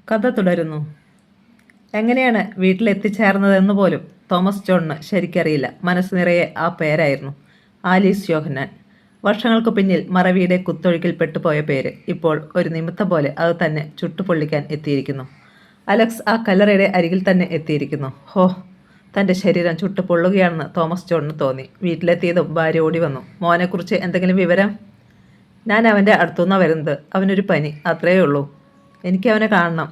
കഥ തുടരുന്നു. എങ്ങനെയാണ് വീട്ടിലെത്തിച്ചേർന്നതെന്ന് പോലും തോമസ് ജോണിന് ശരിക്കറിയില്ല. മനസ്സ് നിറയെ ആ പേരായിരുന്നു, ആലീസ് യോഹന്നാൻ. വർഷങ്ങൾക്ക് പിന്നിൽ മറവിയുടെ കുത്തൊഴുക്കിൽ പെട്ടുപോയ പേര് ഇപ്പോൾ ഒരു നിമിത്തം പോലെ അത് തന്നെ ചുട്ടുപൊള്ളിക്കാൻ എത്തിയിരിക്കുന്നു. അലക്സ് ആ കല്ലറയുടെ അരികിൽ തന്നെ എത്തിയിരിക്കുന്നു. ഹോ, തൻ്റെ ശരീരം ചുട്ടുപൊള്ളുകയാണെന്ന് തോമസ് ജോണിന് തോന്നി. വീട്ടിലെത്തിയതും ഭാര്യ ഓടി വന്നു. മോനെക്കുറിച്ച് എന്തെങ്കിലും വിവരം? ഞാൻ അവൻ്റെ അടുത്തുനിന്നാണ് വരുന്നത്. അവനൊരു പനി, അത്രയേ ഉള്ളൂ. എനിക്ക് അവനെ കാണണം.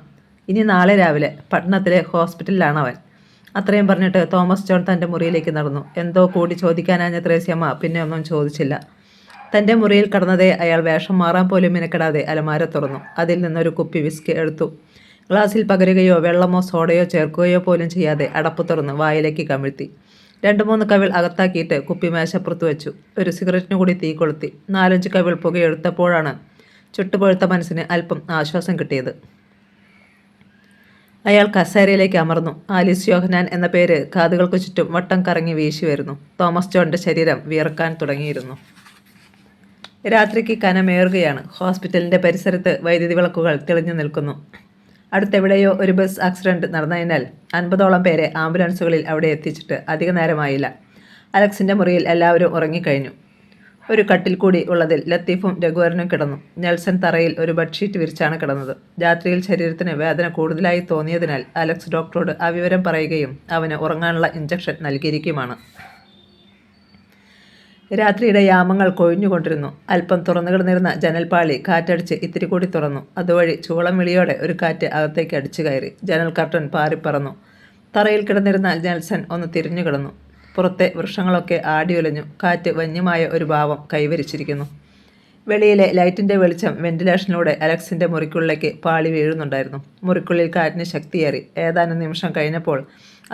ഇനി നാളെ രാവിലെ പട്ടണത്തിലെ ഹോസ്പിറ്റലിലാണ് അവൻ. അത്രയും പറഞ്ഞിട്ട് തോമസ് ജോൺ തൻ്റെ മുറിയിലേക്ക് നടന്നു. എന്തോ കൂടി ചോദിക്കാനാഞ്ഞ ത്രേസ്യമ്മ പിന്നെ ഒന്നും ചോദിച്ചില്ല. തൻ്റെ മുറിയിൽ കടന്നതേ അയാൾ വേഷം മാറാൻ പോലും മിനക്കെടാതെ അലമാര തുറന്നു. അതിൽ നിന്നൊരു കുപ്പി വിസ്കി എടുത്തു. ഗ്ലാസ്സിൽ പകരുകയോ വെള്ളമോ സോഡയോ ചേർക്കുകയോ പോലും ചെയ്യാതെ അടപ്പ് തുറന്ന് വായിലേക്ക് കമിഴ്ത്തി. 2-3 കവിൾ അകത്താക്കിയിട്ട് കുപ്പി മേശപ്പുറത്ത് വെച്ചു. ഒരു സിഗരറ്റിനു കൂടി തീ കൊളുത്തി. 4-5 കവിൾ പുകയെടുത്തപ്പോഴാണ് ചുട്ടുപൊഴുത്ത മനസ്സിന് അല്പം ആശ്വാസം കിട്ടിയത്. അയാൾ കസേരയിലേക്ക് അമർന്നു. ആലീസ് യോഹന്നാൻ എന്ന പേര് കാതുകൾക്ക് ചുറ്റും വട്ടം കറങ്ങി വീശി വരുന്നു. തോമസ് ജോണിൻ്റെ ശരീരം വിയർക്കാൻ തുടങ്ങിയിരുന്നു. രാത്രിക്ക് കനമേറുകയാണ്. ഹോസ്പിറ്റലിൻ്റെ പരിസരത്ത് വൈദ്യുതി വിളക്കുകൾ തെളിഞ്ഞു നിൽക്കുന്നു. അടുത്തെവിടെയോ ഒരു ബസ് ആക്സിഡൻറ്റ് നടന്നതിനാൽ 50ഓളം പേരെ ആംബുലൻസുകളിൽ അവിടെ എത്തിച്ചിട്ട് അധിക നേരമായില്ല. അലക്സിൻ്റെ മുറിയിൽ എല്ലാവരും ഉറങ്ങിക്കഴിഞ്ഞു. ഒരു കട്ടിൽ കൂടി ഉള്ളതിൽ ലത്തീഫും രഘുവരനും കിടന്നു. നെൽസൺ തറയിൽ ഒരു ബെഡ്ഷീറ്റ് വിരിച്ചാണ് കിടന്നത്. രാത്രിയിൽ ശരീരത്തിന് വേദന കൂടുതലായി തോന്നിയതിനാൽ അലക്സ് ഡോക്ടറോട് ആ വിവരം പറയുകയും അവന് ഉറങ്ങാനുള്ള ഇഞ്ചക്ഷൻ നൽകിയിരിക്കുമാണ്. രാത്രിയുടെ യാമങ്ങൾ കൊഴിഞ്ഞുകൊണ്ടിരുന്നു. അല്പം തുറന്നു കിടന്നിരുന്ന ജനൽപ്പാളി കാറ്റടിച്ച് ഇത്തിരി കൂടി തുറന്നു. അതുവഴി ചൂളം വിളിയോടെ ഒരു കാറ്റ് അകത്തേക്ക് അടിച്ചു കയറി. ജനൽ കർട്ടൻ പാറിപ്പറന്നു. തറയിൽ കിടന്നിരുന്ന നെൽസൺ ഒന്ന് തിരിഞ്ഞു കിടന്നു. പുറത്തെ വൃക്ഷങ്ങളൊക്കെ ആടിയുലഞ്ഞു. കാറ്റ് വന്യമായ ഒരു ഭാവം കൈവരിച്ചിരിക്കുന്നു. വെളിയിലെ ലൈറ്റിൻ്റെ വെളിച്ചം വെന്റിലേഷനിലൂടെ അലക്സിൻ്റെ മുറിക്കുള്ളിലേക്ക് പാളി വീഴുന്നുണ്ടായിരുന്നു. മുറിക്കുള്ളിൽ കാറ്റിന് ശക്തിയേറി. ഏതാനും നിമിഷം കഴിഞ്ഞപ്പോൾ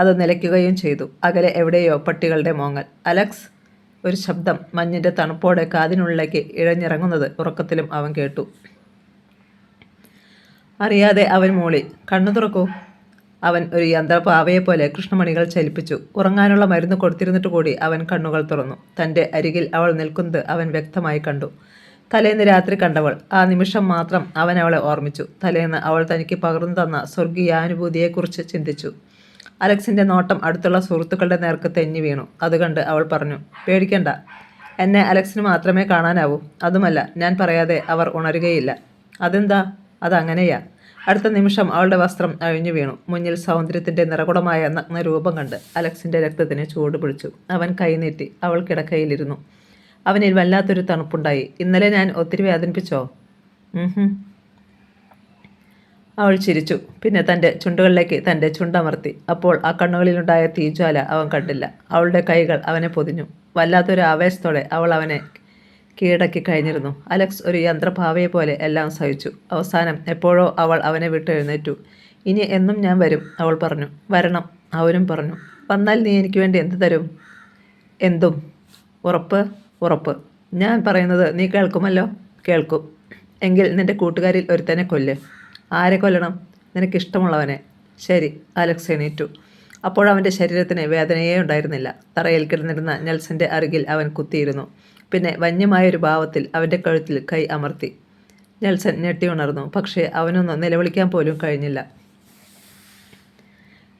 അത് നിലയ്ക്കുകയും ചെയ്തു. അകലെ എവിടെയോ പട്ടികളുടെ മോങ്ങൽ. അലക്സ്! ഒരു ശബ്ദം മഞ്ഞിൻ്റെ തണുപ്പോടെ കാതിനുള്ളിലേക്ക് ഇഴഞ്ഞിറങ്ങുന്നത് ഉറക്കത്തിലും അവൻ കേട്ടു. അറിയാതെ അവൻ മൂളി, കണ്ണു തുറക്കൂ. അവൻ ഒരു യന്ത്രപാവയെപ്പോലെ കൃഷ്ണമണികൾ ചലിപ്പിച്ചു. ഉറങ്ങാനുള്ള മരുന്ന് കൊടുത്തിരുന്നിട്ട് കൂടി അവൻ കണ്ണുകൾ തുറന്നു. തൻ്റെ അരികിൽ അവൾ നിൽക്കുന്നത് അവൻ വ്യക്തമായി കണ്ടു. തലേന്ന് രാത്രി കണ്ടവൾ. ആ നിമിഷം മാത്രം അവൻ അവളെ ഓർമ്മിച്ചു. തലേന്ന് അവൾ തനിക്ക് പകർന്നു തന്ന സ്വർഗീയാനുഭൂതിയെക്കുറിച്ച് ചിന്തിച്ചു. അലക്സിൻ്റെ നോട്ടം അടുത്തുള്ള സുഹൃത്തുക്കളുടെ നേർക്ക് തെന്നി വീണു. അത് കണ്ട് അവൾ പറഞ്ഞു, പേടിക്കണ്ട, എന്നെ അലക്സിന് മാത്രമേ കാണാനാവൂ. അതുമല്ല, ഞാൻ പറയാതെ അവർ ഉണരുകയില്ല. അതെന്താ? അതങ്ങനെയാ. അടുത്ത നിമിഷം അവളുടെ വസ്ത്രം അഴിഞ്ഞു വീണു. മുന്നിൽ സൗന്ദര്യത്തിൻ്റെ നിറകുടമായ നഗ്നരൂപം കണ്ട് അലക്സിൻ്റെ രക്തത്തിന് ചൂട് പിടിച്ചു. അവൻ കൈനീട്ടി. അവൾ കിടക്കയിലിരുന്നു. അവനിൽ വല്ലാത്തൊരു തണുപ്പുണ്ടായി. ഇന്നലെ ഞാൻ ഒത്തിരി വേദനിപ്പിച്ചോ? അവൾ ചിരിച്ചു. പിന്നെ തൻ്റെ ചുണ്ടുകളിലേക്ക് തൻ്റെ ചുണ്ടമർത്തി. അപ്പോൾ ആ കണ്ണുകളിലുണ്ടായ തീജ്വാല അവൻ കണ്ടില്ല. അവളുടെ കൈകൾ അവനെ പൊതിഞ്ഞു. വല്ലാത്തൊരു ആവേശത്തോടെ അവൾ അവനെ കീഴടക്കി കഴിഞ്ഞിരുന്നു. അലക്സ് ഒരു യന്ത്രഭാവയെ പോലെ എല്ലാം സഹിച്ചു. അവസാനം എപ്പോഴോ അവൾ അവനെ വിട്ട് എഴുന്നേറ്റു. ഇനി എന്നും ഞാൻ വരും, അവൾ പറഞ്ഞു. വരണം, അവനും പറഞ്ഞു. വന്നാൽ നീ എനിക്ക് വേണ്ടി എന്ത് തരും? എന്തും. ഉറപ്പ്? ഉറപ്പ്. ഞാൻ പറയുന്നത് നീ കേൾക്കുമല്ലോ? കേൾക്കും. എങ്കിൽ നിൻ്റെ കൂട്ടുകാരിൽ ഒരുത്തനെ കൊല്ല്. ആരെ കൊല്ലണം? നിനക്കിഷ്ടമുള്ളവനെ. ശരി. അലക്സ് എണീറ്റു. അപ്പോഴവൻ്റെ ശരീരത്തിന് വേദനയേ ഉണ്ടായിരുന്നില്ല. തറയിൽ കിടന്നിരുന്ന നെൽസൻ്റെ അരികിൽ അവൻ കുത്തിയിരുന്നു. പിന്നെ വന്യമായൊരു ഭാവത്തിൽ അവൻ്റെ കഴുത്തിൽ കൈ അമർത്തി. നെൽസൺ ഞെട്ടിയുണർന്നു. പക്ഷേ അവനൊന്ന് നിലവിളിക്കാൻ പോലും കഴിഞ്ഞില്ല.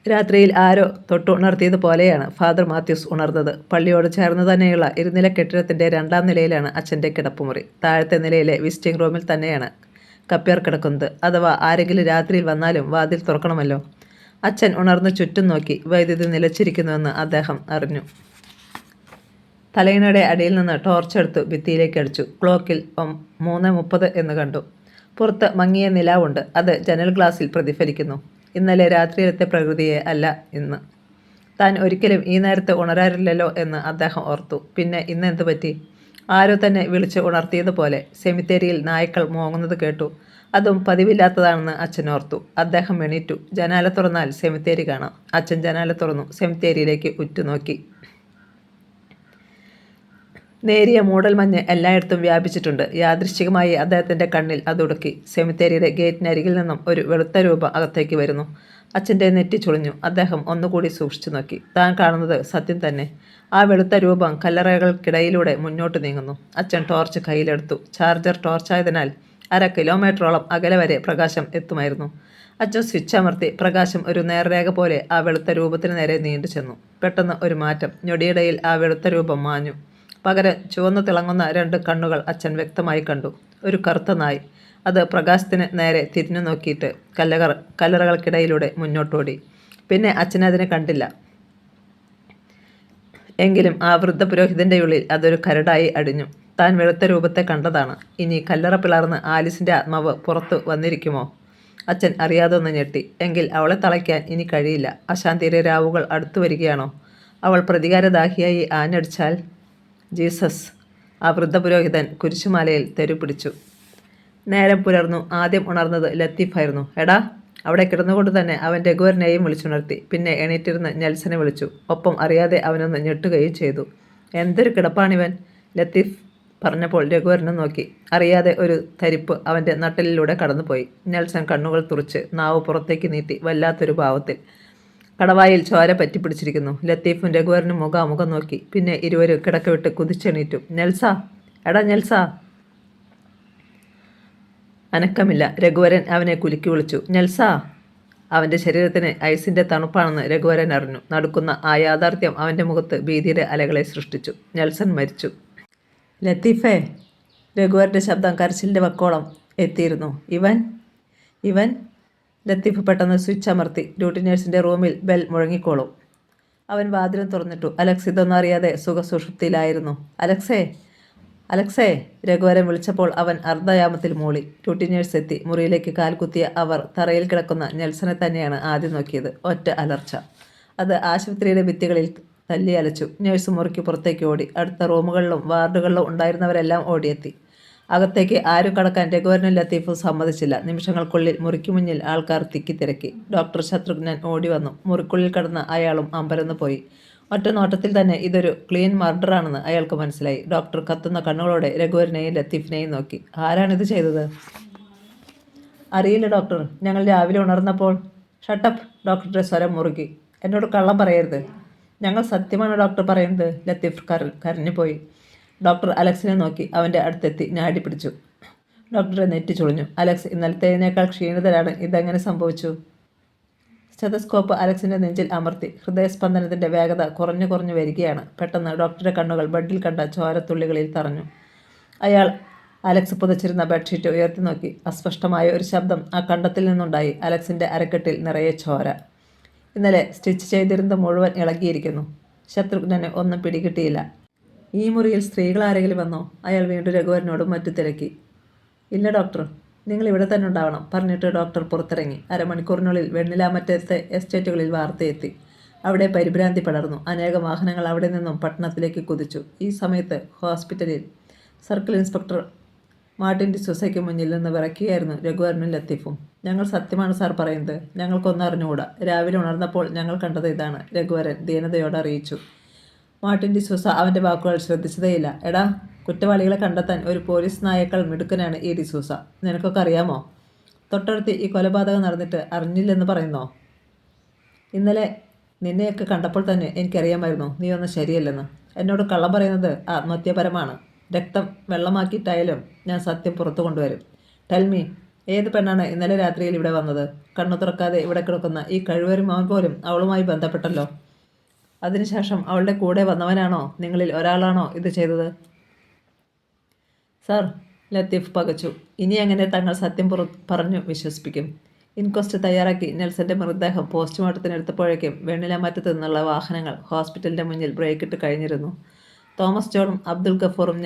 രാത്രിയിൽ ആരോ തൊട്ടുണർത്തിയതുപോലെയാണ് ഫാദർ മാത്യൂസ് ഉണർന്നത്. പള്ളിയോട് ചേർന്ന് തന്നെയുള്ള ഇരുനില കെട്ടിടത്തിൻ്റെ 2ാം നിലയിലാണ് അച്ഛൻ്റെ കിടപ്പുമുറി. താഴത്തെ നിലയിലെ വിസിറ്റിംഗ് റൂമിൽ തന്നെയാണ് കപ്പ്യാർ കിടക്കുന്നത്. അഥവാ ആരെങ്കിലും രാത്രിയിൽ വന്നാലും വാതിൽ തുറക്കണമല്ലോ. അച്ഛൻ ഉണർന്ന് ചുറ്റും നോക്കി. വൈദ്യുതി നിലച്ചിരിക്കുന്നുവെന്ന് അദ്ദേഹം അറിഞ്ഞു. തലയിണയുടെ അടിയിൽ നിന്ന് ടോർച്ചെടുത്ത് ഭിത്തിയിലേക്ക് അടിച്ചു. ക്ലോക്കിൽ 3:30 എന്ന് കണ്ടു. പുറത്ത് മങ്ങിയ നിലാവുണ്ട്. അത് ജനൽ ഗ്ലാസിൽ പ്രതിഫലിക്കുന്നു. ഇന്നലെ രാത്രിയിലത്തെ പ്രകൃതിയെ അല്ല ഇന്ന്. താൻ ഒരിക്കലും ഈ നേരത്ത് ഉണരാറില്ലല്ലോ എന്ന് അദ്ദേഹം ഓർത്തു. പിന്നെ ഇന്ന് എന്തു പറ്റി? ആരോ തന്നെ വിളിച്ച് ഉണർത്തിയതുപോലെ. സെമിത്തേരിയിൽ നായ്ക്കൾ മോങ്ങുന്നത് കേട്ടു. അതും പതിവില്ലാത്തതാണെന്ന് അച്ഛൻ ഓർത്തു. അദ്ദേഹം എണീറ്റു. ജനാല തുറന്നാൽ സെമിത്തേരി കാണാം. അച്ഛൻ ജനാല തുറന്നു. സെമിത്തേരിയിലേക്ക് ഉറ്റുനോക്കി. നേരിയ മൂടൽമഞ്ഞ് എല്ലായിടത്തും വ്യാപിച്ചിട്ടുണ്ട്. യാദൃശ്ചികമായി അദ്ദേഹത്തിൻ്റെ കണ്ണിൽ അതുടുക്കി. സെമിത്തേരിയുടെ ഗേറ്റിനരികിൽ നിന്നും ഒരു വെളുത്ത രൂപം അകത്തേക്ക് വരുന്നു. അച്ഛൻ്റെ നെറ്റി ചുളിഞ്ഞു. അദ്ദേഹം ഒന്നുകൂടി സൂക്ഷിച്ചു നോക്കി. താൻ കാണുന്നത് സത്യം തന്നെ. ആ വെളുത്ത രൂപം കല്ലറകൾക്കിടയിലൂടെ മുന്നോട്ട് നീങ്ങുന്നു. അച്ഛൻ ടോർച്ച് കയ്യിലെടുത്തു. ചാർജർ ടോർച്ചായതിനാൽ കിലോമീറ്ററോളം അകലെ വരെ പ്രകാശം എത്തുമായിരുന്നു. അച്ഛൻ സ്വിച്ച് അമർത്തി. പ്രകാശം ഒരു നേർരേഖ പോലെ ആ വെളുത്ത രൂപത്തിന് നേരെ നീണ്ടു ചെന്നു. പെട്ടെന്ന് ഒരു മാറ്റം. ഞൊടിയിടയിൽ ആ വെളുത്ത രൂപം മാഞ്ഞു. പകരം ചുവന്നു തിളങ്ങുന്ന 2 കണ്ണുകൾ അച്ഛൻ വ്യക്തമായി കണ്ടു. ഒരു കറുത്ത നായ്. അത് പ്രകാശത്തിന് നേരെ തിരിഞ്ഞു നോക്കിയിട്ട് കല്ലറകൾക്കിടയിലൂടെ മുന്നോട്ടോടി. പിന്നെ അച്ഛനതിനെ കണ്ടില്ല. എങ്കിലും ആ വൃദ്ധ പുരോഹിതൻ്റെ ഉള്ളിൽ അതൊരു കരടായി അടിഞ്ഞു. താൻ വെളുത്ത രൂപത്തെ കണ്ടതാണ്. ഇനി കല്ലറ പിളർന്ന് ആലിസിൻ്റെ ആത്മാവ് പുറത്തു വന്നിരിക്കുമോ? അച്ഛൻ അറിയാതെ ഒന്ന് ഞെട്ടി. എങ്കിൽ അവളെ തളയ്ക്കാൻ ഇനി കഴിയില്ല. അശാന്തിയുടെ രാവുകൾ അടുത്തു വരികയാണോ? അവൾ പ്രതികാരദാഹിയായി ആഞ്ഞടിച്ചാൽ? ജീസസ്! ആ വൃദ്ധ പുരോഹിതൻ കുരിശുമാലയിൽ തെരുപിടിച്ചു. നേരം പുലർന്നു. ആദ്യം ഉണർന്നത് ലത്തീഫായിരുന്നു. എടാ! അവിടെ കിടന്നുകൊണ്ട് തന്നെ അവൻ രഘുവരനെയും വിളിച്ചുണർത്തി. പിന്നെ എണീറ്റിരുന്ന് നെൽസനെ വിളിച്ചു. ഒപ്പം അറിയാതെ അവനൊന്ന് ഞെട്ടുകയും ചെയ്തു. എന്തൊരു കിടപ്പാണിവൻ! ലത്തീഫ് പറഞ്ഞപ്പോൾ രഘുവരനെ നോക്കി. അറിയാതെ ഒരു തരിപ്പ് അവൻ്റെ നട്ടലിലൂടെ കടന്നുപോയി. നെൽസൺ കണ്ണുകൾ തുറച്ച് നാവ് പുറത്തേക്ക് നീട്ടി വല്ലാത്തൊരു ഭാവത്തിൽ. കടവായിൽ ചോര പറ്റിപ്പിടിച്ചിരിക്കുന്നു. ലത്തീഫും രഘുവരനും മുഖാമുഖം നോക്കി. പിന്നെ ഇരുവരും കിടക്ക വിട്ട് കുതിച്ചെണീറ്റു. നെൽസാ! എടാ നെൽസാ! അനക്കമില്ല. രഘുവരൻ അവനെ കുലുക്കി വിളിച്ചു. നെൽസാ! അവൻ്റെ ശരീരത്തിന് ഐസിൻ്റെ തണുപ്പാണെന്ന് രഘുവരൻ അറിഞ്ഞു. നടക്കുന്ന ആ യാഥാർത്ഥ്യം അവൻ്റെ മുഖത്ത് ഭീതിയുടെ അലകളെ സൃഷ്ടിച്ചു. നെൽസൺ മരിച്ചു. ലത്തീഫേ! രഘുവരൻ്റെ ശബ്ദം കരച്ചിലിൻ്റെ വക്കോളം എത്തിയിരുന്നു. ഇവൻ ഇവൻ ലത്തീഫ് പെട്ടെന്ന് സ്വിച്ച് അമർത്തി. ഡ്യൂട്ടി നേഴ്സിൻ്റെ റൂമിൽ ബെൽ മുഴങ്ങിക്കോളും. അവൻ വാതിലും തുറന്നിട്ടു. അലക്സ് ഇതൊന്നും അറിയാതെ സുഖസുഷുപ്തിയിലായിരുന്നു. അലക്സേ! അലക്സേ! രഘുവരൻ വിളിച്ചപ്പോൾ അവൻ അർദ്ധയാമത്തിൽ മൂളി. ഡ്യൂട്ടി നേഴ്സ് എത്തി. മുറിയിലേക്ക് കാൽകുത്തിയ അവർ തറയിൽ കിടക്കുന്ന നെൽസനെ തന്നെയാണ് ആദ്യം നോക്കിയത്. ഒറ്റ അലർച്ച. അത് ആശുപത്രിയുടെ ഭിത്തികളിൽ തല്ലി അലച്ചു. നേഴ്സ് മുറിക്ക് പുറത്തേക്ക് ഓടി. അടുത്ത റൂമുകളിലും വാർഡുകളിലും ഉണ്ടായിരുന്നവരെല്ലാം ഓടിയെത്തി. അകത്തേക്ക് ആരും കടക്കാൻ രഘുവരനും ലത്തീഫും സമ്മതിച്ചില്ല. നിമിഷങ്ങൾക്കുള്ളിൽ മുറിക്ക് മുന്നിൽ ആൾക്കാർ തിക്കിത്തിരക്കി. ഡോക്ടർ ശത്രുഘ്നൻ ഓടി വന്നു. മുറിക്കുള്ളിൽ കടന്ന അയാളും അമ്പരന്ന് പോയി. ഒറ്റ നോട്ടത്തിൽ തന്നെ ഇതൊരു ക്ലീൻ മർഡറാണെന്ന് അയാൾക്ക് മനസ്സിലായി. ഡോക്ടർ കത്തുന്ന കണ്ണുകളോടെ രഘുവരനെയും ലത്തീഫിനെയും നോക്കി. ആരാണിത് ചെയ്തത്? അറിയില്ല ഡോക്ടർ. ഞങ്ങൾ രാവിലെ ഉണർന്നപ്പോൾ. ഷട്ടപ്പ്! ഡോക്ടറുടെ സ്വരം മുറുകി. എന്നോട് കള്ളം പറയരുത്. ഞങ്ങൾ സത്യമാണ് ഡോക്ടർ പറയുന്നത്. ലത്തീഫ് കരഞ്ഞുപോയി. ഡോക്ടർ അലക്സിനെ നോക്കി. അവൻ്റെ അടുത്തെത്തി ഞാടി പിടിച്ചു. ഡോക്ടറെ നെറ്റി ചുളിഞ്ഞു. അലക്സ് ഇന്നലത്തേതിനേക്കാൾ ക്ഷീണിതരാണ്. ഇതെങ്ങനെ സംഭവിച്ചു? സ്റ്റെതസ്കോപ്പ് അലക്സിൻ്റെ നെഞ്ചിൽ അമർത്തി. ഹൃദയസ്പന്ദനത്തിൻ്റെ വേഗത കുറഞ്ഞു കുറഞ്ഞു വരികയാണ്. പെട്ടെന്ന് ഡോക്ടറുടെ കണ്ണുകൾ ബെഡിൽ കണ്ട ചോരത്തുള്ളികളിൽ തറഞ്ഞു. അയാൾ അലക്സ് പുതച്ചിരുന്ന ബെഡ്ഷീറ്റ് ഉയർത്തി നോക്കി. അസ്പഷ്ടമായ ഒരു ശബ്ദം ആ കണ്ടത്തിൽ നിന്നുണ്ടായി. അലക്സിൻ്റെ അരക്കെട്ടിൽ നിറയെ ചോര. ഇന്നലെ സ്റ്റിച്ച് ചെയ്തിരുന്നത് മുഴുവൻ ഇളകിയിരിക്കുന്നു. ശത്രുഘ്നന് ഒന്നും പിടികിട്ടിയില്ല. ഈ മുറിയിൽ സ്ത്രീകൾ ആരെങ്കിലും വന്നോ? അയാൾ വീണ്ടും രഘുവരനോടും മറ്റു തിരക്കി. ഇല്ല ഡോക്ടർ, നിങ്ങൾ ഇവിടെ തന്നെ ഉണ്ടാവണം പറഞ്ഞിട്ട് ഡോക്ടർ പുറത്തിറങ്ങി. അരമണിക്കൂറിനുള്ളിൽ വെണ്ണിലാമറ്റത്തെ എസ്റ്റേറ്റുകളിൽ വാർത്തയെത്തി. അവിടെ പരിഭ്രാന്തി പടർന്നു. അനേകം വാഹനങ്ങൾ അവിടെ നിന്നും പട്ടണത്തിലേക്ക് കുതിച്ചു. ഈ സമയത്ത് ഹോസ്പിറ്റലിൽ സർക്കിൾ ഇൻസ്പെക്ടർ മാർട്ടിൻ ഡിസൂസയ്ക്ക് മുന്നിൽ നിന്ന് വിറയ്ക്കുകയായിരുന്നു രഘുവരനും ലത്തീഫും. ഞങ്ങൾ സത്യമാണ് സാർ പറയുന്നത്. ഞങ്ങൾക്കൊന്നും അറിഞ്ഞുകൂടാ. രാവിലെ ഉണർന്നപ്പോൾ ഞങ്ങൾ കണ്ടത് ഇതാണ്, രഘുവരൻ ദീനതയോടെ അറിയിച്ചു. മാർട്ടിൻ ഡിസൂസ അവൻ്റെ വാക്കുകൾ ശ്രദ്ധിച്ചതേയില്ല. എടാ, കുറ്റവാളികളെ കണ്ടെത്താൻ ഒരു പോലീസ് നായേക്കാൾ മിടുക്കനാണ് ഈ ഡിസൂസ. നിനക്കൊക്കെ അറിയാമോ? തൊട്ടടുത്ത് ഈ കൊലപാതകം നടന്നിട്ട് അറിഞ്ഞില്ലെന്ന് പറയുന്നോ? ഇന്നലെ നിന്നെയൊക്കെ കണ്ടപ്പോൾ തന്നെ എനിക്കറിയാമായിരുന്നു നീ ഒന്നും ശരിയല്ലെന്ന്. എന്നോട് കള്ളം പറയുന്നത് ആത്മഹത്യാപരമാണ്. രക്തം വെള്ളമാക്കിയിട്ടായാലും ഞാൻ സത്യം പുറത്തു കൊണ്ടുവരും. ടെൽമി, ഏത് പെണ്ണാണ് ഇന്നലെ രാത്രിയിൽ ഇവിടെ വന്നത്? കണ്ണു തുറക്കാതെ ഇവിടെ കിടക്കുന്ന ഈ കഴിവരുമാൻ പോലും അവളുമായി ബന്ധപ്പെട്ടല്ലോ. അതിനുശേഷം അവളുടെ കൂടെ വന്നവനാണോ നിങ്ങളിൽ ഒരാളാണോ ഇത് ചെയ്തത്? സാർ, ലത്തീഫ് പകച്ചു. ഇനി എങ്ങനെ തങ്ങൾ സത്യം പറഞ്ഞു വിശ്വസിപ്പിക്കും? ഇൻക്വസ്റ്റ് തയ്യാറാക്കി നെൽസന്റെ മൃതദേഹം പോസ്റ്റ്മോർട്ടത്തിനെടുത്തപ്പോഴേക്കും വെണ്ണിലാമറ്റത്ത് നിന്നുള്ള വാഹനങ്ങൾ ഹോസ്പിറ്റലിൻ്റെ മുന്നിൽ ബ്രേക്കിട്ട് കഴിഞ്ഞിരുന്നു. തോമസ് ജോണും അബ്ദുൽ ഗഫൂറും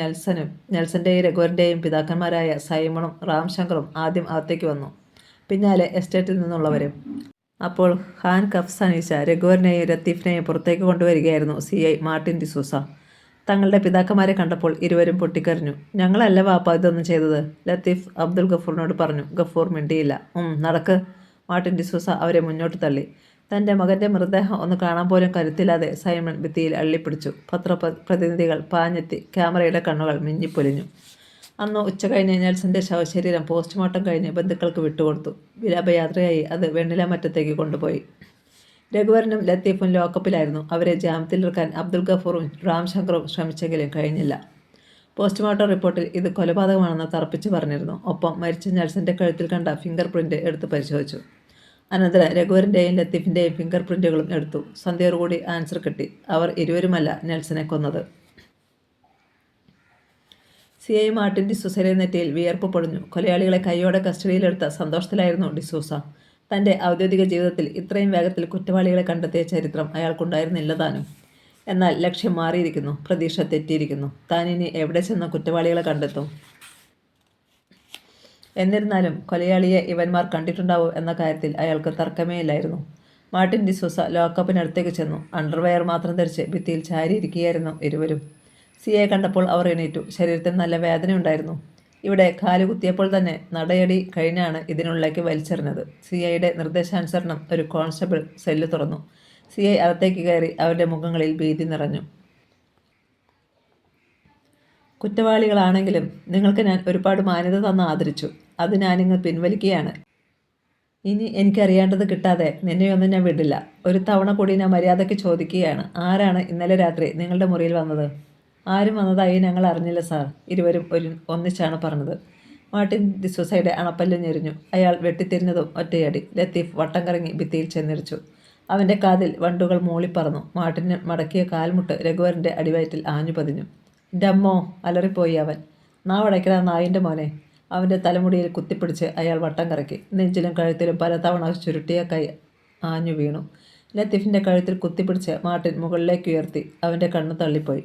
നെൽസന്റെയും രഘുവരൻ്റെയും പിതാക്കന്മാരായ സൈമണും റാംശങ്കറും ആദ്യം അകത്തേക്ക് വന്നു. പിന്നാലെ എസ്റ്റേറ്റിൽ നിന്നുള്ളവരും. അപ്പോൾ ഹാൻ കഫ്സ് അണിയിച്ച രഘുവരനെയും ലത്തീഫിനെയും പുറത്തേക്ക് കൊണ്ടുവരികയായിരുന്നു CI മാർട്ടിൻ ഡിസൂസ. തങ്ങളുടെ പിതാക്കന്മാരെ കണ്ടപ്പോൾ ഇരുവരും പൊട്ടിക്കരഞ്ഞു. ഞങ്ങളല്ല വാപ്പ ഇതൊന്നും ചെയ്തത്, ലത്തീഫ് അബ്ദുൽ ഗഫൂറിനോട് പറഞ്ഞു. ഗഫൂർ മിണ്ടിയില്ല. നടക്ക്. മാർട്ടിൻ ഡിസൂസ അവരെ മുന്നോട്ട് തള്ളി. തൻ്റെ മകൻ്റെ മൃതദേഹം ഒന്ന് കാണാൻ പോലും കരുത്തില്ലാതെ സൈമൺ ഭിത്തിയിൽ അള്ളിപ്പിടിച്ചു. പത്രപ്രതിനിധികൾ പാഞ്ഞെത്തി. ക്യാമറയുടെ കണ്ണുകൾ മിന്നിപ്പൊലിഞ്ഞു. അന്ന് ഉച്ചകഴിഞ്ഞ് നെൽസന്റെ ശവശരീരം പോസ്റ്റ്മോർട്ടം കഴിഞ്ഞ് ബന്ധുക്കൾക്ക് വിട്ടുകൊടുത്തു. വിലാപയാത്രയായി അത് വെണ്ണിലാമറ്റത്തേക്ക് കൊണ്ടുപോയി. രഘുവരനും ലത്തീഫും ലോക്കപ്പിലായിരുന്നു. അവരെ ജാമ്യത്തിലിറക്കാൻ അബ്ദുൽ ഗഫൂറും റാംശങ്കറും ശ്രമിച്ചെങ്കിലും കഴിഞ്ഞില്ല. പോസ്റ്റ്മോർട്ടം റിപ്പോർട്ടിൽ ഇത് കൊലപാതകമാണെന്ന് തറപ്പിച്ച് പറഞ്ഞിരുന്നു. ഒപ്പം മരിച്ച നെൽസന്റെ കഴുത്തിൽ കണ്ട ഫിംഗർ പ്രിന്റ് എടുത്ത് പരിശോധിച്ചു. അനന്തരം രഘുവരൻ്റെയും ലത്തീഫിൻ്റെയും ഫിംഗർ പ്രിന്റുകളും എടുത്തു. സന്ധ്യയോടുകൂടി ആൻസർ കിട്ടി. അവർ ഇരുവരുമല്ല നെൽസനെ കൊന്നത്. CI മാർട്ടിൻ ഡിസൂസയുടെ നെറ്റിയിൽ വിയർപ്പ് പൊടിഞ്ഞു. കൊലയാളികളെ കൈയോടെ കസ്റ്റഡിയിലെടുത്ത സന്തോഷത്തിലായിരുന്നു ഡിസൂസ. തൻ്റെ ഔദ്യോഗിക ജീവിതത്തിൽ ഇത്രയും വേഗത്തിൽ കുറ്റവാളികളെ കണ്ടെത്തിയ ചരിത്രം അയാൾക്കുണ്ടായിരുന്നില്ല താനും. എന്നാൽ ലക്ഷ്യം മാറിയിരിക്കുന്നു. പ്രതീക്ഷ തെറ്റിയിരിക്കുന്നു. താനിനി എവിടെ ചെന്ന് കുറ്റവാളികളെ കണ്ടെത്തും? എന്നിരുന്നാലും കൊലയാളിയെ ഇവന്മാർ കണ്ടിട്ടുണ്ടാവും എന്ന കാര്യത്തിൽ അയാൾക്ക് തർക്കമേ ഇല്ലായിരുന്നു. മാർട്ടിൻ ഡിസൂസ ലോക്കപ്പിനടുത്തേക്ക് ചെന്നു. അണ്ടർവെയർ മാത്രം ധരിച്ച് ഭിത്തിയിൽ ചാരിയിരിക്കുകയായിരുന്നു ഇരുവരും. CI കണ്ടപ്പോൾ അവർ എണീറ്റു. ശരീരത്തിൽ നല്ല വേദനയുണ്ടായിരുന്നു. ഇവിടെ കാലുകുത്തിയപ്പോൾ തന്നെ നടയടി കഴിഞ്ഞാണ് ഇതിനുള്ളിലേക്ക് വലിച്ചെറിഞ്ഞത്. CIയുടെ നിർദ്ദേശാനുസരണം ഒരു കോൺസ്റ്റബിൾ സെല്ല് തുറന്നു. CI അകത്തേക്ക് കയറി. അവരുടെ മുഖങ്ങളിൽ ഭീതി നിറഞ്ഞു. കുറ്റവാളികളാണെങ്കിലും നിങ്ങൾക്ക് ഞാൻ ഒരുപാട് മാന്യത തന്ന് ആദരിച്ചു. അത് ഞാനിങ്ങ് പിൻവലിക്കുകയാണ്. ഇനി എനിക്കറിയേണ്ടത് കിട്ടാതെ നിന്നെയൊന്നും ഞാൻ വിടില്ല. ഒരു തവണ കൂടി ഞാൻ മര്യാദയ്ക്ക് ചോദിക്കുകയാണ്. ആരാണ് ഇന്നലെ രാത്രി നിങ്ങളുടെ മുറിയിൽ വന്നത്? ആരും വന്നതായി ഞങ്ങൾ അറിഞ്ഞില്ല സാർ, ഇരുവരും ഒന്നിച്ചാണ് പറഞ്ഞത്. മാർട്ടിൻ ഡിസൂസയുടെ അണപ്പല്ല് ഞെരിഞ്ഞു. അയാൾ വെട്ടിത്തിരിഞ്ഞതും ഒറ്റയടി. ലത്തീഫ് വട്ടം കറങ്ങി ഭിത്തിയിൽ ചെന്നിരിച്ചു. അവൻ്റെ കാതിൽ വണ്ടുകൾ മൂളിപ്പറന്നു. മാർട്ടിന് മടക്കിയ കാൽമുട്ട് രഘുവരൻ്റെ അടിവയറ്റിൽ ആഞ്ഞു പതിഞ്ഞു. ഡമ്മോ, അലറിപ്പോയി അവൻ. നാവടയ്ക്കണ നായിൻ്റെ മോനെ. അവൻ്റെ തലമുടിയിൽ കുത്തിപ്പിടിച്ച് അയാൾ വട്ടം കറക്കി. നെഞ്ചിലും കഴുത്തിലും പലതവണ ചുരുട്ടിയ കൈ ആഞ്ഞു വീണു. ലത്തീഫിൻ്റെ കഴുത്തിൽ കുത്തിപ്പിടിച്ച് മാർട്ടിൻ മുകളിലേക്ക് ഉയർത്തി. അവൻ്റെ കണ്ണ് തള്ളിപ്പോയി.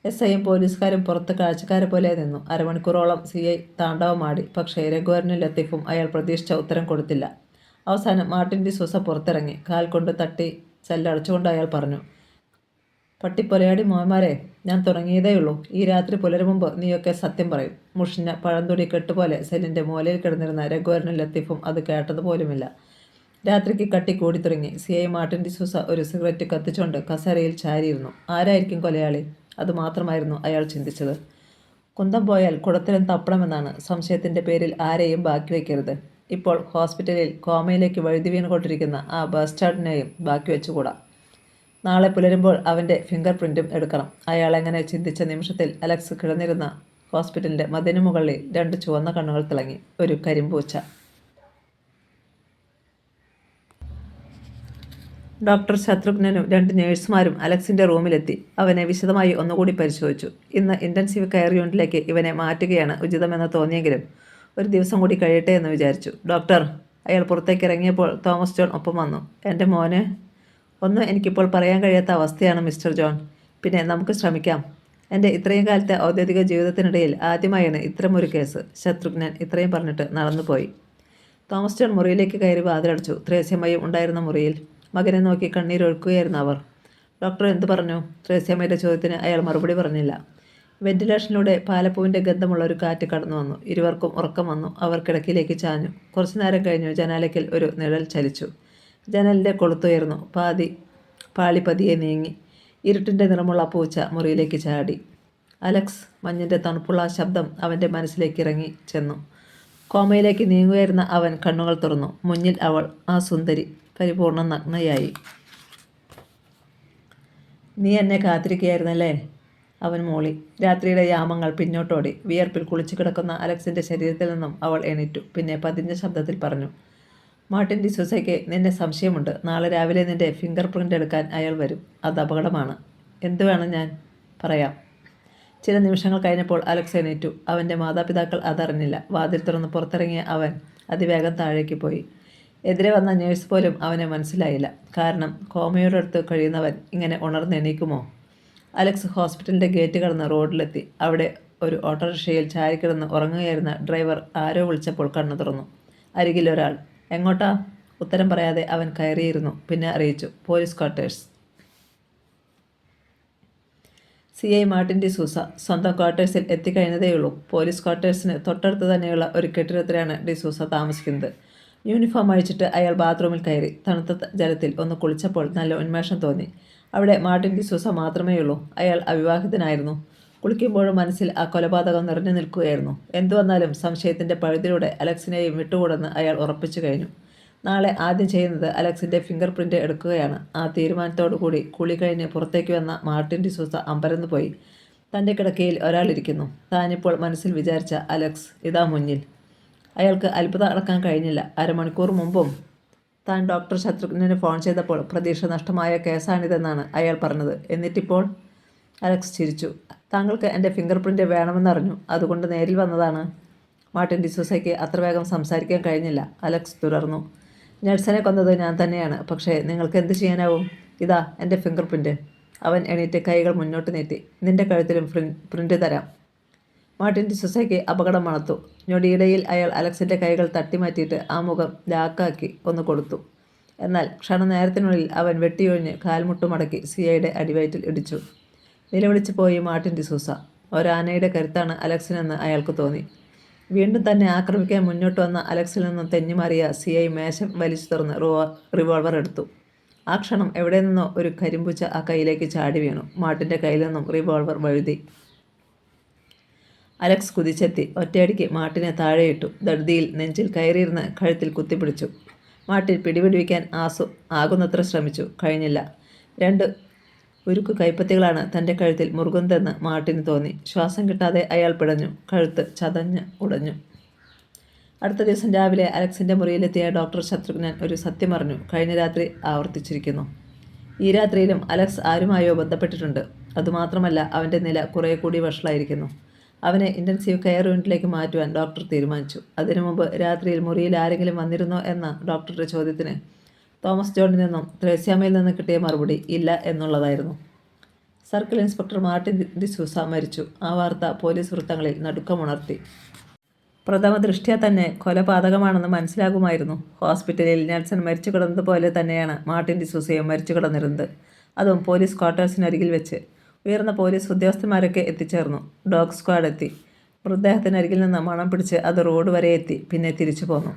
SIയും പോലീസുകാരും പുറത്ത് കാഴ്ചക്കാരെ പോലെ നിന്നു. അരമണിക്കൂറോളം CI താണ്ഡവമാടി. പക്ഷേ രഘുവരനും ലത്തീഫും അയാൾ പ്രതീക്ഷിച്ച ഉത്തരം കൊടുത്തില്ല. അവസാനം മാർട്ടിൻ ഡിസൂസ പുറത്തിറങ്ങി. കാൽ കൊണ്ട് തട്ടി ചെല്ലടച്ചുകൊണ്ട് അയാൾ പറഞ്ഞു, പട്ടിപ്പൊലയാടി മോന്മാരെ, ഞാൻ തുടങ്ങിയതേയുള്ളൂ. ഈ രാത്രി പുലരും മുമ്പ് നീയൊക്കെ സത്യം പറയും. മുഷിഞ്ഞ പഴന്തൊടി കെട്ടുപോലെ സെല്ലിൻ്റെ മൂലയിൽ കിടന്നിരുന്ന രഘുവരനും ലത്തീഫും അത് കേട്ടതുപോലുമില്ല. രാത്രിക്ക് കട്ടി കൂടി തുടങ്ങി. CI മാർട്ടിൻ ഡിസൂസ ഒരു സിഗരറ്റ് കത്തിച്ചുകൊണ്ട് കസേരയിൽ ചാരിയിരുന്നു. ആരായിരിക്കും കൊലയാളി? അതുമാത്രമായിരുന്നു അയാൾ ചിന്തിച്ചത്. കുന്തം പോയാൽ കുടത്തിലും തപ്പണമെന്നാണ്. സംശയത്തിൻ്റെ പേരിൽ ആരെയും ബാക്കി വയ്ക്കരുത്. ഇപ്പോൾ ഹോസ്പിറ്റലിൽ കോമയിലേക്ക് വഴുതി വീണുകൊണ്ടിരിക്കുന്ന ആ ബസ്റ്റാർഡിനെയും ബാക്കി വെച്ചുകൂടാ. നാളെ പുലരുമ്പോൾ അവൻ്റെ ഫിംഗർ പ്രിൻറ്റും എടുക്കണം. അയാൾ എങ്ങനെ ചിന്തിച്ച നിമിഷത്തിൽ അലക്സ് കിടന്നിരുന്ന ഹോസ്പിറ്റലിൻ്റെ മതിനു മുകളിൽ 2 ചുവന്ന കണ്ണുകൾ തിളങ്ങി. ഒരു കരിമ്പൂച്ച. ഡോക്ടർ ശത്രുഘ്നനും 2 നേഴ്സുമാരും അലക്സിൻ്റെ റൂമിലെത്തി. അവനെ വിശദമായി ഒന്നുകൂടി പരിശോധിച്ചു. ഇന്ന് ഇൻറ്റൻസീവ് കെയർ യൂണിറ്റിലേക്ക് ഇവനെ മാറ്റുകയാണ് ഉചിതമെന്ന് തോന്നിയെങ്കിലും ഒരു ദിവസം കൂടി കഴിയട്ടെ എന്ന് വിചാരിച്ചു. ഡോക്ടർ, അയാൾ പുറത്തേക്ക് ഇറങ്ങിയപ്പോൾ തോമസ് ജോൺ ഒപ്പം വന്നു. എൻ്റെ മോന് ഒന്നും എനിക്കിപ്പോൾ പറയാൻ കഴിയാത്ത അവസ്ഥയാണ് മിസ്റ്റർ ജോൺ. പിന്നെ നമുക്ക് ശ്രമിക്കാം. എൻ്റെ ഇത്രയും കാലത്തെ ഔദ്യോഗിക ജീവിതത്തിനിടയിൽ ആദ്യമായാണ് ഇത്തരമൊരു കേസ്. ശത്രുഘ്നൻ ഇത്രയും പറഞ്ഞിട്ട് നടന്നുപോയി. തോമസ് ജോൺ മുറിയിലേക്ക് കയറി വാതിലടച്ചു. ത്രേസ്യമ്മയും ഉണ്ടായിരുന്ന മുറിയിൽ. മകനെ നോക്കി കണ്ണീരൊഴുക്കുകയായിരുന്നു അവർ. ഡോക്ടർ എന്തു പറഞ്ഞു? ത്രേസ്യമ്മയുടെ ചോദ്യത്തിന് അയാൾ മറുപടി പറഞ്ഞില്ല. വെന്റിലേഷനിലൂടെ പാലപ്പൂവിൻ്റെ ഗന്ധമുള്ള ഒരു കാറ്റ് കടന്നു വന്നു. ഇരുവർക്കും ഉറക്കം വന്നു. അവർ കിടക്കിലേക്ക് ചാഞ്ഞു. കുറച്ചു നേരം കഴിഞ്ഞു ജനാലയ്ക്കൽ ഒരു നിഴൽ ചലിച്ചു. ജനലിൻ്റെ കൊളുത്തുയർന്നു. പാളി പതിയെ നീങ്ങി. ഇരുട്ടിൻ്റെ നിറമുള്ള പൂച്ച മുറിയിലേക്ക് ചാടി. അലക്സ്. മഞ്ഞിൻ്റെ തണുപ്പുള്ള ശബ്ദം അവൻ്റെ മനസ്സിലേക്ക് ഇറങ്ങി ചെന്നു. കോമയിലേക്ക് നീങ്ങുകയായിരുന്ന അവൻ കണ്ണുകൾ തുറന്നു. മുന്നിൽ അവൾ, ആ സുന്ദരി, പരിപൂർണ്ണ നഗ്നയായി. നീ എന്നെ കാത്തിരിക്കുകയായിരുന്നല്ലേ? അവൻ മൂളി. രാത്രിയുടെ യാമങ്ങൾ പിന്നോട്ടോടി. വിയർപ്പിൽ കുളിച്ചു കിടക്കുന്ന അലക്സിൻ്റെ ശരീരത്തിൽ നിന്നും അവൾ എണീറ്റു. പിന്നെ പതിഞ്ഞ ശബ്ദത്തിൽ പറഞ്ഞു, മാർട്ടിൻ ഡിസൂസയ്ക്ക് നിന്നെ സംശയമുണ്ട്. നാളെ രാവിലെ നിൻ്റെ ഫിംഗർ പ്രിൻ്റ് എടുക്കാൻ അയാൾ വരും. അത് അപകടമാണ്. എന്തു വേണം ഞാൻ പറയാം. ചില നിമിഷങ്ങൾ കഴിഞ്ഞപ്പോൾ അലക്സ് എണീറ്റു. അവൻ്റെ മാതാപിതാക്കൾ അതറിഞ്ഞില്ല. വാതിൽ തുറന്ന് പുറത്തിറങ്ങിയ അവൻ അതിവേഗം താഴേക്ക് പോയി. എതിരെ വന്ന നേഴ്സ് പോലും അവനെ മനസ്സിലായില്ല. കാരണം കോമയോടടുത്ത് കഴിയുന്നവൻ ഇങ്ങനെ ഉണർന്നെണീക്കുമോ? അലക്സ് ഹോസ്പിറ്റലിൻ്റെ ഗേറ്റ് കടന്ന് റോഡിലെത്തി. അവിടെ ഒരു ഓട്ടോറിക്ഷയിൽ ചാരിക്കിടന്ന് ഉറങ്ങുകയായിരുന്ന ഡ്രൈവർ ആരോ വിളിച്ചപ്പോൾ കണ്ണു തുറന്നു. അരികിൽ ഒരാൾ. എങ്ങോട്ടാ? ഉത്തരം പറയാതെ അവൻ കയറിയിരുന്നു. പിന്നെ അറിയിച്ചു, police quarters. CI Martin D'Souza സ്വന്തം ക്വാർട്ടേഴ്സിൽ എത്തിക്കഴിഞ്ഞതേയുള്ളൂ. പോലീസ് ക്വാർട്ടേഴ്സിന് തൊട്ടടുത്ത് തന്നെയുള്ള ഒരു കെട്ടിടത്തിലാണ് ഡിസൂസ താമസിക്കുന്നത്. യൂണിഫോം അഴിച്ചിട്ട് അയാൾ ബാത്റൂമിൽ കയറി. തണുത്ത ജലത്തിൽ ഒന്ന് കുളിച്ചപ്പോൾ നല്ല ഉന്മേഷം തോന്നി. അവിടെ മാർട്ടിൻ ഡിസൂസ മാത്രമേയുള്ളൂ. അയാൾ അവിവാഹിതനായിരുന്നു. കുളിക്കുമ്പോഴും മനസ്സിൽ ആ കൊലപാതകം നിറഞ്ഞു നിൽക്കുകയായിരുന്നു. എന്തു വന്നാലും സംശയത്തിൻ്റെ പഴുതിലൂടെ അലക്സിനെയും വിട്ടുകൂടെന്ന് അയാൾ ഉറപ്പിച്ചു കഴിഞ്ഞു. നാളെ ആദ്യം ചെയ്യുന്നത് അലക്സിൻ്റെ ഫിംഗർ പ്രിൻ്റ് എടുക്കുകയാണ്. ആ തീരുമാനത്തോടു കൂടി കുളി കഴിഞ്ഞ് പുറത്തേക്ക് വന്ന മാർട്ടിൻ ഡിസൂസ അമ്പരന്ന് പോയി. തൻ്റെ കിടക്കയിൽ ഒരാളിരിക്കുന്നു. താനിപ്പോൾ മനസ്സിൽ വിചാരിച്ച അലക്സ് ഇതാ മുന്നിൽ. അയാൾക്ക് അത്ഭുതം അടക്കാൻ കഴിഞ്ഞില്ല. അരമണിക്കൂർ മുമ്പും താൻ ഡോക്ടർ ശത്രുഘ്നന് ഫോൺ ചെയ്തപ്പോൾ പ്രതീക്ഷ നഷ്ടമായ കേസാണിതെന്നാണ് അയാൾ പറഞ്ഞത്. എന്നിട്ടിപ്പോൾ? അലക്സ് ചിരിച്ചു. താങ്കൾക്ക് എൻ്റെ ഫിംഗർ പ്രിൻ്റ് വേണമെന്നറിഞ്ഞു, അതുകൊണ്ട് നേരിൽ വന്നതാണ്. മാർട്ടിൻ ഡിസൂസയ്ക്ക് അത്ര വേഗം സംസാരിക്കാൻ കഴിഞ്ഞില്ല. അലക്സ് തുടർന്നു. നെൽസനെ കൊന്നത് ഞാൻ തന്നെയാണ്. പക്ഷേ നിങ്ങൾക്ക് എന്ത് ചെയ്യാനാവും? ഇതാ എൻ്റെ ഫിംഗർ പ്രിൻ്റ്. അവൻ എണീറ്റ് കൈകൾ മുന്നോട്ട് നീട്ടി. നിന്റെ കഴുത്തിലും പ്രിൻ്റ് തരാം. മാർട്ടിൻ ഡിസൂസയ്ക്ക് അപകടം മണത്തു. ഞൊടിയിടയിൽ അയാൾ അലക്സിൻ്റെ കൈകൾ തട്ടിമാറ്റിയിട്ട് ആ മുഖം ലാക്കാക്കി ഒന്ന് കൊടുത്തു. എന്നാൽ ക്ഷണനേരത്തിനുള്ളിൽ അവൻ വെട്ടിയൊഴിഞ്ഞ് കാൽമുട്ടുമടക്കി സിയയുടെ അടിവയറ്റിൽ ഇടിച്ചു. നിലവിളിച്ചു പോയി മാർട്ടിൻ ഡിസൂസ. ഒരാനയുടെ കരുത്താണ് അലക്സിനെന്ന് അയാൾക്ക് തോന്നി. വീണ്ടും തന്നെ ആക്രമിക്കാൻ മുന്നോട്ട് വന്ന അലക്സിൽ നിന്നും തെന്നിമാറിയ സിഐ മേശം വലിച്ചു തുറന്ന് റിവോൾവർ എടുത്തു. ആ ക്ഷണം എവിടെ നിന്നോ ഒരു കരിമ്പൂച്ച ആ കൈയിലേക്ക് ചാടി വീണു. മാർട്ടിൻ്റെ കയ്യിൽ നിന്നും റിവോൾവർ വഴുതി. അലക്സ് കുതിച്ചെത്തി ഒറ്റയടിക്ക് മാർട്ടിനെ താഴെയിട്ടു. ദർദിയിൽ നെഞ്ചിൽ കയറിയിരുന്ന് കഴുത്തിൽ കുത്തിപ്പിടിച്ചു. മാർട്ടിൻ പിടിപിടിക്കാൻ ആകുന്നത്ര ശ്രമിച്ചു. കഴിഞ്ഞില്ല. 2 ഉരുക്കു കൈപ്പത്തികളാണ് തൻ്റെ കഴുത്തിൽ മുറുകുന്നതെന്ന് മാർട്ടിന് തോന്നി. ശ്വാസം കിട്ടാതെ അയാൾ പിടഞ്ഞു. കഴുത്ത് ചതഞ്ഞ് ഉടഞ്ഞു. അടുത്ത ദിവസം രാവിലെ അലക്സിൻ്റെ മുറിയിലെത്തിയ ഡോക്ടർ ശത്രുഘ്നൻ ഒരു സത്യം അറിഞ്ഞു. കഴിഞ്ഞ രാത്രി ആവർത്തിച്ചിരിക്കുന്നു. ഈ രാത്രിയിലും അലക്സ് ആരുമായോ ബന്ധപ്പെട്ടിട്ടുണ്ട്. അതുമാത്രമല്ല, അവൻ്റെ നില കുറേ കൂടി വഷളായിരിക്കുന്നു. അവനെ ഇൻറ്റൻസീവ് കെയർ യൂണിറ്റിലേക്ക് മാറ്റുവാൻ ഡോക്ടർ തീരുമാനിച്ചു. അതിനു മുമ്പ് രാത്രിയിൽ മുറിയിൽ ആരെങ്കിലും വന്നിരുന്നോ എന്ന ഡോക്ടറുടെ ചോദ്യത്തിന് തോമസ് ജോണിൽ നിന്നും ത്രേസ്യാമയിൽ നിന്ന് കിട്ടിയ മറുപടി ഇല്ല എന്നുള്ളതായിരുന്നു. സർക്കിൾ ഇൻസ്പെക്ടർ മാർട്ടിൻ ഡിസൂസ മരിച്ചു. ആ വാർത്ത പോലീസ് വൃത്തങ്ങളിൽ നടുക്കമുണർത്തി. പ്രഥമ ദൃഷ്ട്യാ തന്നെ കൊലപാതകമാണെന്ന് മനസ്സിലാകുമായിരുന്നു. ഹോസ്പിറ്റലിൽ നെൽസൺ മരിച്ചു കിടന്നതുപോലെ തന്നെയാണ് മാർട്ടിൻ ഡിസൂസയും മരിച്ചു കിടന്നിരുന്നത്. അതും പോലീസ് ക്വാർട്ടേഴ്സിനരികിൽ വെച്ച്. ഉയർന്ന പോലീസ് ഉദ്യോഗസ്ഥന്മാരൊക്കെ എത്തിച്ചേർന്നു. ഡോഗ് സ്ക്വാഡ് എത്തി. മൃതദേഹത്തിനരികിൽ നിന്ന് മണം പിടിച്ച് അത് റോഡ് വരെ എത്തി. പിന്നെ തിരിച്ചു പോന്നു.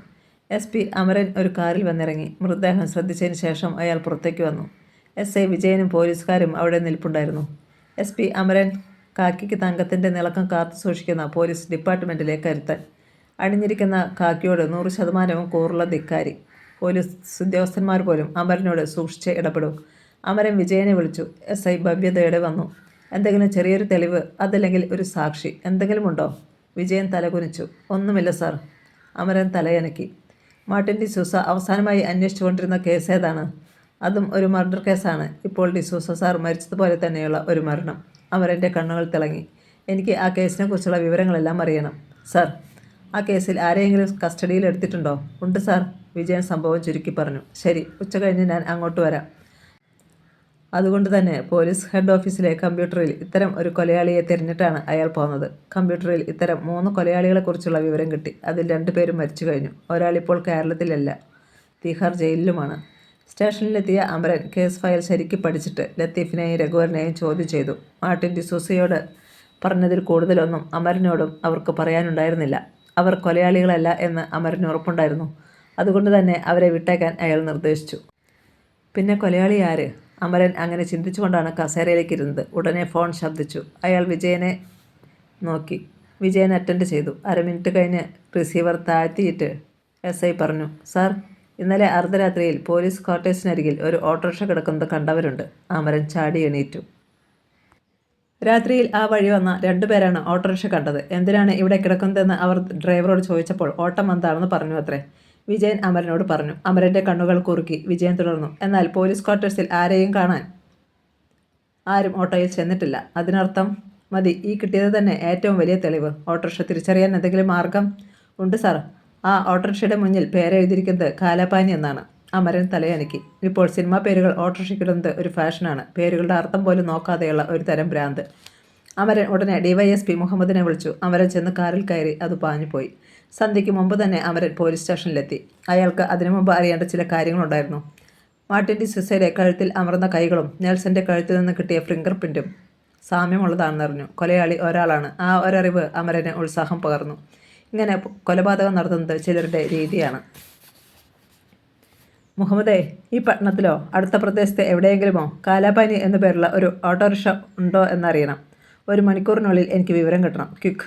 SP അമരൻ ഒരു കാറിൽ വന്നിറങ്ങി. മൃതദേഹം ശ്രദ്ധിച്ചതിന് ശേഷം അയാൾ പുറത്തേക്ക് വന്നു. SI വിജയനും പോലീസുകാരും അവിടെ നിൽപ്പുണ്ടായിരുന്നു. SP അമരൻ കാക്കിക്ക് തങ്കത്തിൻ്റെ നിളക്കം കാത്തു സൂക്ഷിക്കുന്ന പോലീസ് ഡിപ്പാർട്ട്മെൻറ്റിലെ കരുത്തൻ. അണിഞ്ഞിരിക്കുന്ന കാക്കിയോട് 100% കൂറുള്ള ധിക്കാരി. പോലീസ് ഉദ്യോഗസ്ഥന്മാർ പോലും അമരനോട് സൂക്ഷിച്ച് ഇടപെടും. അമരൻ വിജയനെ വിളിച്ചു. SI ഭവ്യതയോടെ വന്നു. എന്തെങ്കിലും ചെറിയൊരു തെളിവ്, അതല്ലെങ്കിൽ ഒരു സാക്ഷി എന്തെങ്കിലും ഉണ്ടോ? വിജയൻ തലകുനിച്ചു. ഒന്നുമില്ല സാർ. അമരൻ തലയനക്കി. മാർട്ടിൻ ഡിസൂസ അവസാനമായി അന്വേഷിച്ചുകൊണ്ടിരുന്ന കേസ് ഏതാണ്? അതും ഒരു മർഡർ കേസാണ്. ഇപ്പോൾ ഡിസൂസ സാർ മരിച്ചതുപോലെ തന്നെയുള്ള ഒരു മരണം. അമരൻ്റെ കണ്ണുകൾ തിളങ്ങി. എനിക്ക് ആ കേസിനെ കുറിച്ചുള്ള വിവരങ്ങളെല്ലാം അറിയണം. സാർ, ആ കേസിൽ ആരെയെങ്കിലും കസ്റ്റഡിയിൽ എടുത്തിട്ടുണ്ടോ? ഉണ്ട് സാർ. വിജയൻ സംഭവം ചുരുക്കി പറഞ്ഞു. ശരി, ഉച്ച കഴിഞ്ഞ് ഞാൻ അങ്ങോട്ട് വരാം. അതുകൊണ്ട് തന്നെ പോലീസ് ഹെഡ് ഓഫീസിലെ കമ്പ്യൂട്ടറിൽ ഇത്തരം ഒരു കൊലയാളിയെ തിരഞ്ഞിട്ടാണ് അയാൾ പോകുന്നത്. കമ്പ്യൂട്ടറിൽ ഇത്തരം 3 കൊലയാളികളെക്കുറിച്ചുള്ള വിവരം കിട്ടി. അതിൽ 2 പേരും മരിച്ചു കഴിഞ്ഞു. ഒരാളിപ്പോൾ കേരളത്തിലല്ല, തീഹാർ ജയിലിലുമാണ്. സ്റ്റേഷനിലെത്തിയ അമരൻ കേസ് ഫയൽ ശരിക്ക് പഠിച്ചിട്ട് ലത്തീഫിനെയും രഘുവരനെയും ചോദ്യം ചെയ്തു. മാർട്ടിൻ ഡിസൂസയോട് പറഞ്ഞതിൽ കൂടുതലൊന്നും അമരനോടും അവർക്ക് പറയാനുണ്ടായിരുന്നില്ല. അവർ കൊലയാളികളല്ല എന്ന് അമരന് ഉറപ്പുണ്ടായിരുന്നു. അതുകൊണ്ട് തന്നെ അവരെ വിട്ടേക്കാൻ അയാൾ നിർദ്ദേശിച്ചു. പിന്നെ കൊലയാളി ആര്? അമരൻ അങ്ങനെ ചിന്തിച്ചുകൊണ്ടാണ് കസേരയിലേക്ക് ഇരുന്നത്. ഉടനെ ഫോൺ ശബ്ദിച്ചു. അയാൾ വിജയനെ നോക്കി. വിജയൻ അറ്റൻഡ് ചെയ്തു. 1/2 മിനിറ്റ് കഴിഞ്ഞ് റിസീവർ താഴ്ത്തിയിട്ട് SI പറഞ്ഞു. സാർ, ഇന്നലെ അർദ്ധരാത്രിയിൽ പോലീസ് ക്വാർട്ടേഴ്സിനരികിൽ ഒരു ഓട്ടോറിക്ഷ കിടക്കുന്നത് കണ്ടവരുണ്ട്. അമരൻ ചാടി എണീറ്റു. രാത്രിയിൽ ആ വഴി വന്ന 2 പേരാണ് ഓട്ടോറിക്ഷ കണ്ടത്. എന്തിനാണ് ഇവിടെ കിടക്കുന്നതെന്ന് അവർ ഡ്രൈവറോട് ചോദിച്ചപ്പോൾ ഓട്ടം എന്താണെന്ന് പറഞ്ഞു അത്രേ. വിജയൻ അമരനോട് പറഞ്ഞു. അമരൻ്റെ കണ്ണുകൾ കുറുക്കി. വിജയൻ തുടർന്നു. എന്നാൽ പോലീസ് ക്വാർട്ടേഴ്സിൽ ആരെയും കാണാൻ ആരും ഓട്ടോയിൽ ചെന്നിട്ടില്ല. അതിനർത്ഥം മതി, ഈ കിട്ടിയത് തന്നെ ഏറ്റവും വലിയ തെളിവ്. ഓട്ടോറിക്ഷ തിരിച്ചറിയാൻ എന്തെങ്കിലും മാർഗം? ഉണ്ട് സാർ. ആ ഓട്ടോറിക്ഷയുടെ മുന്നിൽ പേരെഴുതിയിരിക്കുന്നത് കാലാപാനി എന്നാണ്. അമരൻ തലയനക്കി. ഇപ്പോൾ സിനിമാ പേരുകൾ ഓട്ടോറിക്ഷയ്ക്കിടുന്നത് ഒരു ഫാഷനാണ്. പേരുകളുടെ അർത്ഥം പോലും നോക്കാതെയുള്ള ഒരു തരം ഭ്രാന്ത്. അമരൻ ഉടനെ DYSP മുഹമ്മദിനെ വിളിച്ചു. അമരൻ ചെന്ന് കാറിൽ കയറി. അത് പാഞ്ഞുപോയി. സന്ധ്യയ്ക്ക് മുമ്പ് തന്നെ അമരൻ പോലീസ് സ്റ്റേഷനിലെത്തി. അയാൾക്ക് അതിനു മുമ്പ് അറിയേണ്ട ചില കാര്യങ്ങളുണ്ടായിരുന്നു. മാർട്ടിൻ ഡിസൂസയുടെ കഴുത്തിൽ അമർന്ന കൈകളും നെൽസന്റെ കഴുത്തിൽ നിന്ന് കിട്ടിയ ഫിംഗർ പ്രിൻറ്റും സാമ്യമുള്ളതാണെന്നറിഞ്ഞു. കൊലയാളി ഒരാളാണ്. ആ ഒരറിവ് അമരന് ഉത്സാഹം പകർന്നു. ഇങ്ങനെ കൊലപാതകം നടത്തുന്നത് ചിലരുടെ രീതിയാണ്. മുഹമ്മദേ, ഈ പട്ടണത്തിലോ അടുത്ത പ്രദേശത്തെ എവിടെയെങ്കിലുമോ കാലാപാനി എന്നു പേരുള്ള ഒരു ഓട്ടോറിക്ഷ ഉണ്ടോ എന്നറിയണം. 1 മണിക്കൂറിനുള്ളിൽ എനിക്ക് വിവരം കിട്ടണം. ക്വിക്ക്.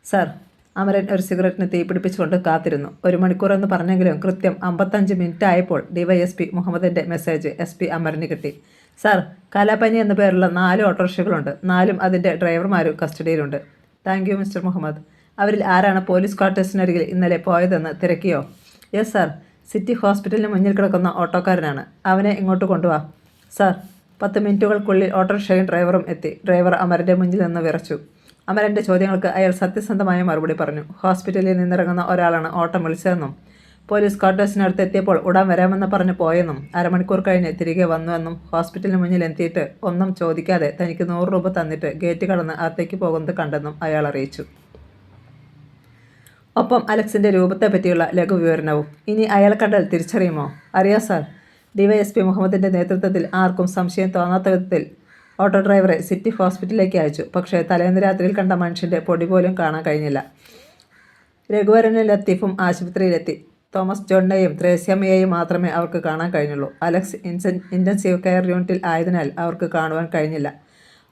സാർ. അമരൻ ഒരു സിഗരറ്റിന് തീ പിടിപ്പിച്ചുകൊണ്ട് കാത്തിരുന്നു. 1 മണിക്കൂറെന്ന് പറഞ്ഞെങ്കിലും കൃത്യം 55 മിനിറ്റ് ആയപ്പോൾ DYSP മുഹമ്മദിൻ്റെ മെസ്സേജ് SP അമരന് കിട്ടി. സാർ, കലാപനി എന്ന പേരുള്ള 4 ഓട്ടോറിക്ഷകളുണ്ട്. 4ഉം അതിൻ്റെ ഡ്രൈവർമാരും കസ്റ്റഡിയിലുണ്ട്. Thank you mister Muhammad. അവരിൽ ആരാണ് പോലീസ് ക്വാർട്ടേഴ്സിനരികിൽ ഇന്നലെ പോയതെന്ന് തിരക്കിയോ? യെസ് സാർ, സിറ്റി ഹോസ്പിറ്റലിന് മുന്നിൽ കിടക്കുന്ന ഓട്ടോക്കാരനാണ്. അവനെ ഇങ്ങോട്ട് കൊണ്ടുവാ. സാർ. 10 മിനിറ്റുകൾക്കുള്ളിൽ ഓട്ടോറിക്ഷയും ഡ്രൈവറും എത്തി. ഡ്രൈവർ അമരൻ്റെ മുന്നിൽ നിന്ന് വിറച്ചു. അമരൻ്റെ ചോദ്യങ്ങൾക്ക് അയാൾ സത്യസന്ധമായ മറുപടി പറഞ്ഞു. ഹോസ്പിറ്റലിൽ നിന്നിറങ്ങുന്ന ഒരാളാണ് ഓട്ടം വിളിച്ചതെന്നും പോലീസ് ക്വാർട്ടേഴ്സിനടുത്ത് എത്തിയപ്പോൾ ഉടാൻ വരാമെന്ന് പറഞ്ഞു പോയെന്നും അരമണിക്കൂർ കഴിഞ്ഞ് തിരികെ വന്നുവെന്നും ഹോസ്പിറ്റലിന് മുന്നിൽ എത്തിയിട്ട് ഒന്നും ചോദിക്കാതെ തനിക്ക് 100 രൂപ തന്നിട്ട് ഗേറ്റ് കടന്ന് അകത്തേക്ക് പോകുന്നത് കണ്ടെന്നും അയാൾ അറിയിച്ചു. ഒപ്പം അലക്സിൻ്റെ രൂപത്തെപ്പറ്റിയുള്ള ലഘുവിവരണവും. ഇനി അയാളെ കണ്ടാൽ തിരിച്ചറിയുമോ? അറിയാം സാർ. ഡിവൈഎസ്പി മുഹമ്മദിൻ്റെ നേതൃത്വത്തിൽ ആർക്കും സംശയം തോന്നാത്ത വിധത്തിൽ ഓട്ടോ ഡ്രൈവറെ സിറ്റി ഹോസ്പിറ്റലിലേക്ക് അയച്ചു. പക്ഷേ തലേന്ന് രാത്രിയിൽ കണ്ട മനുഷ്യൻ്റെ പൊടി പോലും കാണാൻ കഴിഞ്ഞില്ല. രഘുവരനും ലത്തീഫും ആശുപത്രിയിലെത്തി. തോമസ് ജോണിനെയും ത്രേസ്യാമ്മയെയും മാത്രമേ അവർക്ക് കാണാൻ കഴിഞ്ഞുള്ളൂ. അലക്സ് ഇൻറ്റൻസീവ് കെയർ യൂണിറ്റിൽ ആയതിനാൽ അവർക്ക് കാണുവാൻ കഴിഞ്ഞില്ല.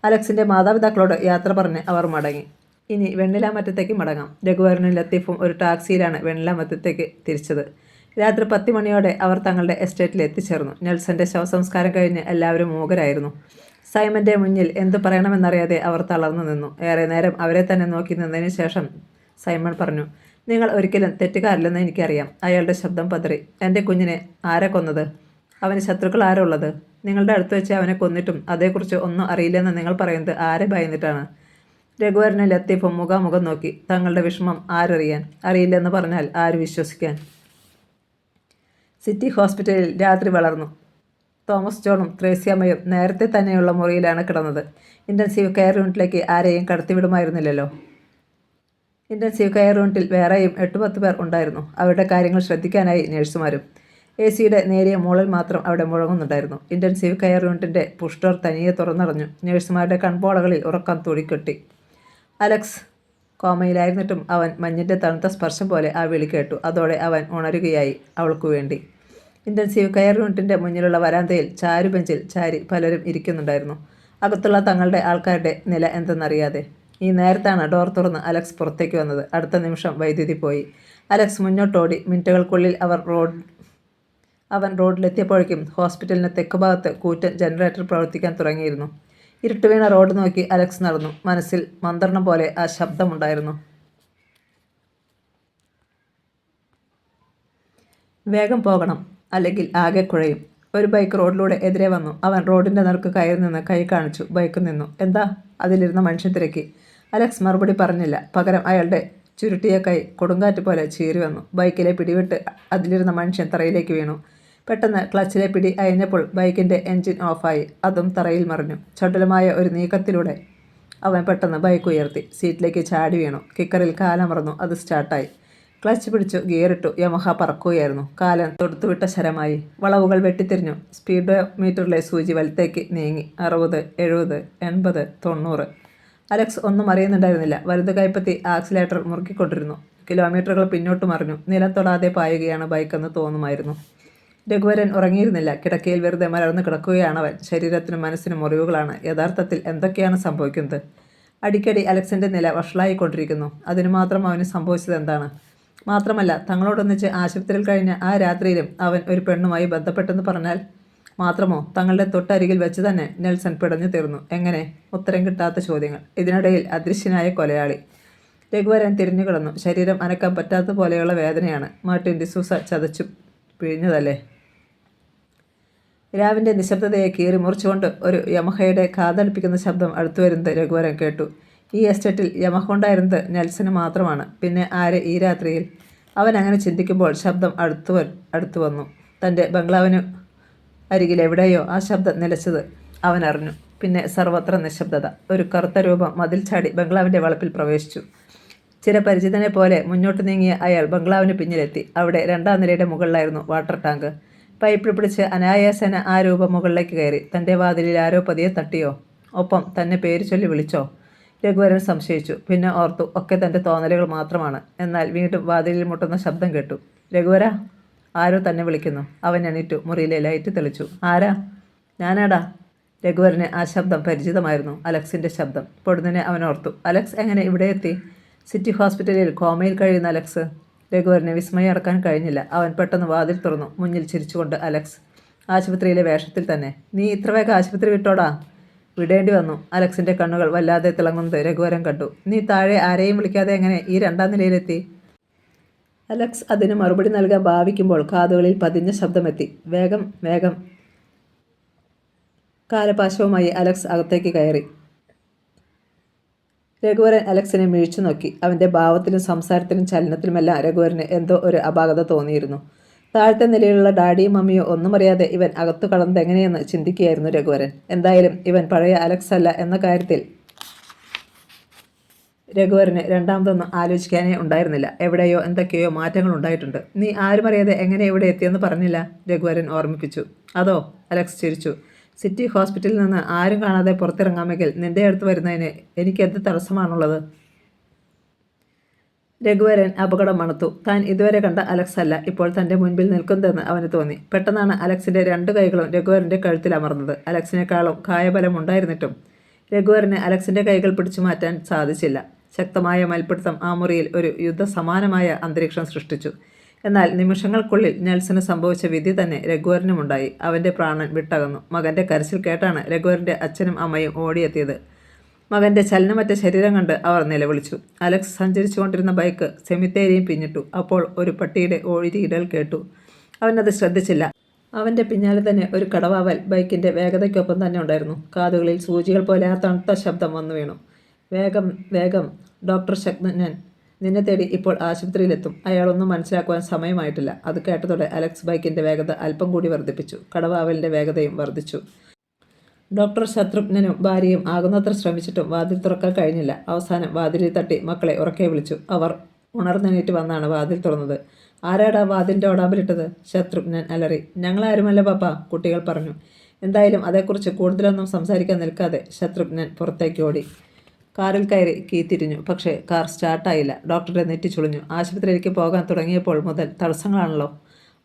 അലക്സിൻ്റെ മാതാപിതാക്കളോട് യാത്ര പറഞ്ഞ് അവർ മടങ്ങി. ഇനി വെണ്ണിലാമറ്റത്തേക്ക് മടങ്ങാം. രഘുവരനും ലത്തീഫും ഒരു ടാക്സിയിലാണ് വെണ്ണിലാമറ്റത്തേക്ക് തിരിച്ചത്. രാത്രി 10 മണിയോടെ അവർ തങ്ങളുടെ എസ്റ്റേറ്റിൽ എത്തിച്ചേർന്നു. നെൽസന്റെ ശവസംസ്കാരം കഴിഞ്ഞ് എല്ലാവരും മൂകരായിരുന്നു. സൈമന്റെ മുന്നിൽ എന്തു പറയണമെന്നറിയാതെ അവർ തളർന്നു നിന്നു. ഏറെ നേരം അവരെ തന്നെ നോക്കി നിന്നതിന് ശേഷം സൈമൺ പറഞ്ഞു, നിങ്ങൾ ഒരിക്കലും തെറ്റുകാരില്ലെന്ന് എനിക്കറിയാം. അയാളുടെ ശബ്ദം പതറി. എൻ്റെ കുഞ്ഞിനെ ആരാ കൊന്നത്? അവന് ശത്രുക്കൾ ആരാ ഉള്ളത്? നിങ്ങളുടെ അടുത്ത് വെച്ച് അവനെ കൊന്നിട്ടും അതേക്കുറിച്ച് ഒന്നും അറിയില്ലെന്ന് നിങ്ങൾ പറയുന്നത് ആരെ ഭയന്നിട്ടാണ്? രഘുവരനും ലത്തീഫും മുഖാമുഖം നോക്കി. തങ്ങളുടെ വിഷമം ആരറിയാൻ? അറിയില്ലെന്ന് പറഞ്ഞാൽ ആര് വിശ്വസിക്കാൻ? സിറ്റി ഹോസ്പിറ്റലിൽ രാത്രി വളർന്നു. തോമസ് ജോണും ത്രേസ്യാമ്മയും നേരത്തെ തന്നെയുള്ള മുറിയിലാണ് കിടന്നത്. ഇൻറ്റൻസീവ് കെയർ യൂണിറ്റിലേക്ക് ആരെയും കടത്തിവിടുമായിരുന്നില്ലല്ലോ. ഇൻറ്റൻസീവ് കെയർ യൂണിറ്റിൽ വേറെയും 8-10 പേർ ഉണ്ടായിരുന്നു. അവരുടെ കാര്യങ്ങൾ ശ്രദ്ധിക്കാനായി നഴ്സുമാരും. AC-യുടെ നേരിയ മൂളൽ മാത്രം അവിടെ മുഴങ്ങുന്നുണ്ടായിരുന്നു. ഇൻറ്റൻസീവ് കെയർ യൂണിറ്റിൻ്റെ പുഷ് തനിയെ തുറന്നടഞ്ഞു. നഴ്സുമാരുടെ കൺപോളകളിൽ ഉറക്കം തുടിക്കെട്ടി. അലക്സ് കോമയിലായിരുന്നിട്ടും അവൻ മഞ്ഞിൻ്റെ തണുത്ത സ്പർശം പോലെ ആ വിളി കേട്ടു. അതോടെ അവൻ ഉണരുകയായി അവൾക്കു വേണ്ടി. ഇൻറ്റൻസീവ് കെയർ യൂണിറ്റിൻ്റെ മുന്നിലുള്ള വരാന്തയിൽ ചാരുബെഞ്ചിൽ ചാരി പലരും ഇരിക്കുന്നുണ്ടായിരുന്നു. അകത്തുള്ള തങ്ങളുടെ ആൾക്കാരുടെ നില എന്തെന്നറിയാതെ. ഈ നേരത്താണ് ഡോർ തുറന്ന് അലക്സ് പുറത്തേക്ക് വന്നത്. അടുത്ത നിമിഷം വൈദ്യുതി പോയി. അലക്സ് മുന്നോട്ടോടി. മിനിറ്റുകൾക്കുള്ളിൽ അവൻ റോഡിലെത്തിയപ്പോഴേക്കും ഹോസ്പിറ്റലിന് തെക്കുഭാഗത്ത് കൂറ്റൻ ജനറേറ്റർ പ്രവർത്തിക്കാൻ തുടങ്ങിയിരുന്നു. ഇരുട്ടുവീണ റോഡ് നോക്കി അലക്സ് നടന്നു. മനസ്സിൽ മന്ത്രണം പോലെ ആ ശബ്ദമുണ്ടായിരുന്നു. വേഗം പോകണം, അല്ലെങ്കിൽ ആകെ കുഴയും. ഒരു ബൈക്ക് റോഡിലൂടെ എതിരെ വന്നു. അവൻ റോഡിൻ്റെ നടുക്ക് കയറി നിന്ന് കൈ കാണിച്ചു. ബൈക്ക് നിന്നു. എന്താ? അതിലിരുന്ന മനുഷ്യൻ തിരക്കി. അലക്സ് മറുപടി പറഞ്ഞില്ല. പകരം അയാളുടെ ചുരുട്ടിയ കൈ കൊടുങ്കാറ്റ് പോലെ ചീറി വന്നു. ബൈക്കിലെ പിടിവിട്ട് അതിലിരുന്ന മനുഷ്യൻ തറയിലേക്ക് വീണു. പെട്ടെന്ന് ക്ലച്ചിലെ പിടി അയഞ്ഞപ്പോൾ ബൈക്കിൻ്റെ എൻജിൻ ഓഫായി. അതും തറയിൽ മറിഞ്ഞു. ചടുലമായ ഒരു നീക്കത്തിലൂടെ അവൻ പെട്ടെന്ന് ബൈക്ക് ഉയർത്തി. സീറ്റിലേക്ക് ചാടി വീണു. കിക്കറിൽ കാലമറന്നു. അത് സ്റ്റാർട്ടായി. ക്ലച്ച് പിടിച്ചു ഗിയറിട്ടു. യമഹ പറക്കുകയായിരുന്നു. കാലൻ തൊടുത്തുവിട്ട ശരമായി. വളവുകൾ വെട്ടിത്തിരിഞ്ഞു. സ്പീഡ് മീറ്ററിലെ സൂചി വലത്തേക്ക് നീങ്ങി. 60, 70, 80, 90. അലക്സ് ഒന്നും അറിയുന്നുണ്ടായിരുന്നില്ല. വലുത് കൈപ്പത്തി ആക്സിലേറ്റർ മുറുക്കിക്കൊണ്ടിരുന്നു. കിലോമീറ്ററുകൾ പിന്നോട്ട് മറിഞ്ഞു. നിലം തൊടാതെ പായുകയാണ് ബൈക്കെന്ന് തോന്നുമായിരുന്നു. രഘുവരൻ ഉറങ്ങിയിരുന്നില്ല. കിടക്കയിൽ വെറുതെ മലർന്ന് കിടക്കുകയാണവൻ. ശരീരത്തിനും മനസ്സിനും മുറിവുകളാണ്. യഥാർത്ഥത്തിൽ എന്തൊക്കെയാണ് സംഭവിക്കുന്നത്? അടിക്കടി അലക്സിൻ്റെ നില വഷളായിക്കൊണ്ടിരിക്കുന്നു. അതിനു മാത്രം അവന് സംഭവിച്ചത് എന്താണ്? മാത്രമല്ല, തങ്ങളോടൊന്നിച്ച് ആശുപത്രിയിൽ കഴിഞ്ഞ ആ രാത്രിയിലും അവൻ ഒരു പെണ്ണുമായി ബന്ധപ്പെട്ടെന്ന് പറഞ്ഞാൽ മാത്രമോ? തങ്ങളുടെ തൊട്ടരികിൽ വെച്ച് തന്നെ നെൽസൺ പിടഞ്ഞു തീർന്നു. എങ്ങനെ? ഉത്തരം കിട്ടാത്ത ചോദ്യങ്ങൾ. ഇതിനിടയിൽ അദൃശ്യനായ കൊലയാളി. രഘുവരൻ തിരിഞ്ഞു കിടന്നു. ശരീരം അനക്കാൻ പറ്റാത്ത പോലെയുള്ള വേദനയാണ്. മാർട്ടിൻ ഡിസൂസ ചതച്ചു പിഴിഞ്ഞതല്ലേ? രാവിൻ്റെ നിശബ്ദതയെ കീറി മുറിച്ചുകൊണ്ട് ഒരു യമഹയുടെ കാതടുപ്പിക്കുന്ന ശബ്ദം അടുത്തുവരുന്നത് രഘുവരൻ കേട്ടു. ഈ എസ്റ്റേറ്റിൽ യമഹ ഉണ്ടായിരുന്നത് നെൽസന് മാത്രമാണ്. പിന്നെ ആര് ഈ രാത്രിയിൽ? അവൻ അങ്ങനെ ചിന്തിക്കുമ്പോൾ ശബ്ദം അടുത്തു വന്നു. തൻ്റെ ബംഗ്ലാവിന് അരികിൽ എവിടെയോ ആ ശബ്ദം നിലച്ചത് അവൻ അറിഞ്ഞു. പിന്നെ സർവത്ര നിശബ്ദത. ഒരു കറുത്ത രൂപം മതിൽ ചാടി ബംഗ്ലാവിൻ്റെ വളപ്പിൽ പ്രവേശിച്ചു. ചിരപരിചിതനെ പോലെ മുന്നോട്ട് നീങ്ങിയ അയാൾ ബംഗ്ലാവിന് പിന്നിലെത്തി. അവിടെ 2ാം നിലയുടെ മുകളിലായിരുന്നു വാട്ടർ ടാങ്ക്. പൈപ്പിൽ പിടിച്ച് അനായാസേന ആ രൂപം മുകളിലേക്ക് കയറി. തൻ്റെ വാതിലിൽ ആരോ പതിയെ തട്ടിയോ? ഒപ്പം തന്നെ പേര് ചൊല്ലി വിളിച്ചോ? രഘുവരൻ സംശയിച്ചു. പിന്നെ ഓർത്തു, ഒക്കെ തൻ്റെ തോന്നലുകൾ മാത്രമാണ്. എന്നാൽ വീണ്ടും വാതിലിൽ മുട്ടുന്ന ശബ്ദം കേട്ടു. രഘുവര, ആരോ തന്നെ വിളിക്കുന്നു. അവൻ എണീറ്റു. മുറിയിലെ ലൈറ്റ് തെളിച്ചു. ആരാ? ഞാനാടാ. രഘുവരന് ആ ശബ്ദം പരിചിതമായിരുന്നു. അലക്സിൻ്റെ ശബ്ദം. പൊടുന്നനെ അവൻ ഓർത്തു, അലക്സ് എങ്ങനെ ഇവിടെ എത്തി? സിറ്റി ഹോസ്പിറ്റലിൽ കോമയിൽ കഴിയുന്ന അലക്സ്. രഘുവരനെ വിസ്മയം അടക്കാൻ കഴിഞ്ഞില്ല. അവൻ പെട്ടെന്ന് വാതിൽ തുറന്നു. മുന്നിൽ ചിരിച്ചുകൊണ്ട് അലക്സ്. ആശുപത്രിയിലെ വേഷത്തിൽ തന്നെ. നീ ഇത്ര വേഗം ആശുപത്രി വിട്ടോടാ? വിടേണ്ടി വന്നു. അലക്സിന്റെ കണ്ണുകൾ വല്ലാതെ തിളങ്ങുന്നത് രഘുവരൻ കണ്ടു. നീ താഴെ ആരെയും വിളിക്കാതെ എങ്ങനെ ഈ 2ാം നിലയിലെത്തി? അലക്സ് അതിന് മറുപടി നൽകാൻ ഭാവിക്കുമ്പോൾ കാതുകളിൽ പതിഞ്ഞ ശബ്ദമെത്തി. വേഗം വേഗം. കാലപാശവുമായി അലക്സ് അകത്തേക്ക് കയറി. രഘുവരൻ അലക്സിനെ മിഴിച്ചു നോക്കി. അവൻ്റെ ഭാവത്തിലും സംസാരത്തിലും ചലനത്തിലുമെല്ലാം രഘുവരന് എന്തോ ഒരു അപാകത തോന്നിയിരുന്നു. താഴത്തെ നിലയിലുള്ള ഡാഡിയും മമ്മിയോ ഒന്നും അറിയാതെ ഇവൻ അകത്തു കടന്നതെങ്ങനെയെന്ന് ചിന്തിക്കുകയായിരുന്നു രഘുവരൻ. എന്തായാലും ഇവൻ പഴയ അലക്സ് അല്ല എന്ന കാര്യത്തിൽ രഘുവരന് രണ്ടാമതൊന്നും ആലോചിക്കാനേ ഉണ്ടായിരുന്നില്ല. എവിടെയോ എന്തൊക്കെയോ മാറ്റങ്ങൾ ഉണ്ടായിട്ടുണ്ട്. നീ ആരും അറിയാതെ എങ്ങനെ ഇവിടെ എത്തിയെന്ന് പറഞ്ഞില്ല? രഘുവരൻ ഓർമ്മിപ്പിച്ചു. അതോ? അലക്സ് ചിരിച്ചു. സിറ്റി ഹോസ്പിറ്റലിൽ നിന്ന് ആരും കാണാതെ പുറത്തിറങ്ങാമെങ്കിൽ നിന്റെ അടുത്ത് വരുന്നതിന് എനിക്ക് എന്ത് തടസ്സമാണുള്ളത്? രഘുവരൻ അപകടം മണത്തു. താൻ ഇതുവരെ കണ്ട അലക്സ് അല്ല ഇപ്പോൾ തൻ്റെ മുൻപിൽ നിൽക്കുന്നതെന്ന് അവന് തോന്നി. പെട്ടെന്നാണ് അലക്സിൻ്റെ 2 കൈകളും രഘുവരൻ്റെ കഴുത്തിൽ അമർന്നത്. അലക്സിനേക്കാളും കായബലം ഉണ്ടായിരുന്നിട്ടും രഘുവരന് അലക്സിൻ്റെ കൈകൾ പിടിച്ചു മാറ്റാൻ സാധിച്ചില്ല. ശക്തമായ മൽപ്പിടുത്തം ആ മുറിയിൽ ഒരു യുദ്ധസമാനമായ അന്തരീക്ഷം സൃഷ്ടിച്ചു. എന്നാൽ നിമിഷങ്ങൾക്കുള്ളിൽ നെൽസന് സംഭവിച്ച വിധി തന്നെ രഘുവരനുമുണ്ടായി. അവൻ്റെ പ്രാണൻ വിട്ടകന്നു. മകൻ്റെ കരച്ചിൽ കേട്ടാണ് രഘുവരൻ്റെ അച്ഛനും അമ്മയും ഓടിയെത്തിയത്. മകൻ്റെ ചലനമറ്റ ശരീരം കണ്ട് അവർ നിലവിളിച്ചു. അലക്സ് സഞ്ചരിച്ചുകൊണ്ടിരുന്ന ബൈക്ക് സെമിത്തേരിയും പിന്നിട്ടു. അപ്പോൾ ഒരു പട്ടിയുടെ ഓഴിയിടൽ കേട്ടു. അവനത് ശ്രദ്ധിച്ചില്ല. അവൻ്റെ പിന്നാലെ തന്നെ ഒരു കടവാവൽ ബൈക്കിൻ്റെ വേഗതയ്ക്കൊപ്പം തന്നെ ഉണ്ടായിരുന്നു. കാതുകളിൽ സൂചികൾ പോലെ ആ തണുത്ത ശബ്ദം വന്നു വീണു. വേഗം വേഗം. ഡോക്ടർ ശക്തൻ നിന്നെ തേടി ഇപ്പോൾ ആശുപത്രിയിലെത്തും. അയാളൊന്നും മനസ്സിലാക്കുവാൻ സമയമായിട്ടില്ല. അത് കേട്ടതോടെ അലക്സ് ബൈക്കിൻ്റെ വേഗത അല്പം കൂടി വർദ്ധിപ്പിച്ചു. കടവാവലിൻ്റെ വേഗതയും വർദ്ധിച്ചു. ഡോക്ടർ ശത്രുഘ്നനും ഭാര്യയും ആകുന്നത്ര ശ്രമിച്ചിട്ടും വാതിൽ തുറക്കാൻ കഴിഞ്ഞില്ല. അവസാനം വാതിലിൽ തട്ടി മക്കളെ ഉറക്കെ വിളിച്ചു. അവർ ഉണർന്നെണീറ്റ് വന്നാണ് വാതിൽ തുറന്നത്. ആരാടാ വാതിലിൻ്റെ ഓടാമ്പലിട്ടത്? ശത്രുഘ്നൻ അലറി. ഞങ്ങളാരുമല്ല പാപ്പ, കുട്ടികൾ പറഞ്ഞു. എന്തായാലും അതേക്കുറിച്ച് കൂടുതലൊന്നും സംസാരിക്കാൻ നിൽക്കാതെ ശത്രുഘ്നൻ പുറത്തേക്ക് ഓടി. കാറിൽ കയറി കീ തിരിഞ്ഞു. പക്ഷേ കാർ സ്റ്റാർട്ടായില്ല. ഡോക്ടറെ നെറ്റിച്ചുളിഞ്ഞു. ആശുപത്രിയിലേക്ക് പോകാൻ തുടങ്ങിയപ്പോൾ മുതൽ തടസ്സങ്ങളാണല്ലോ.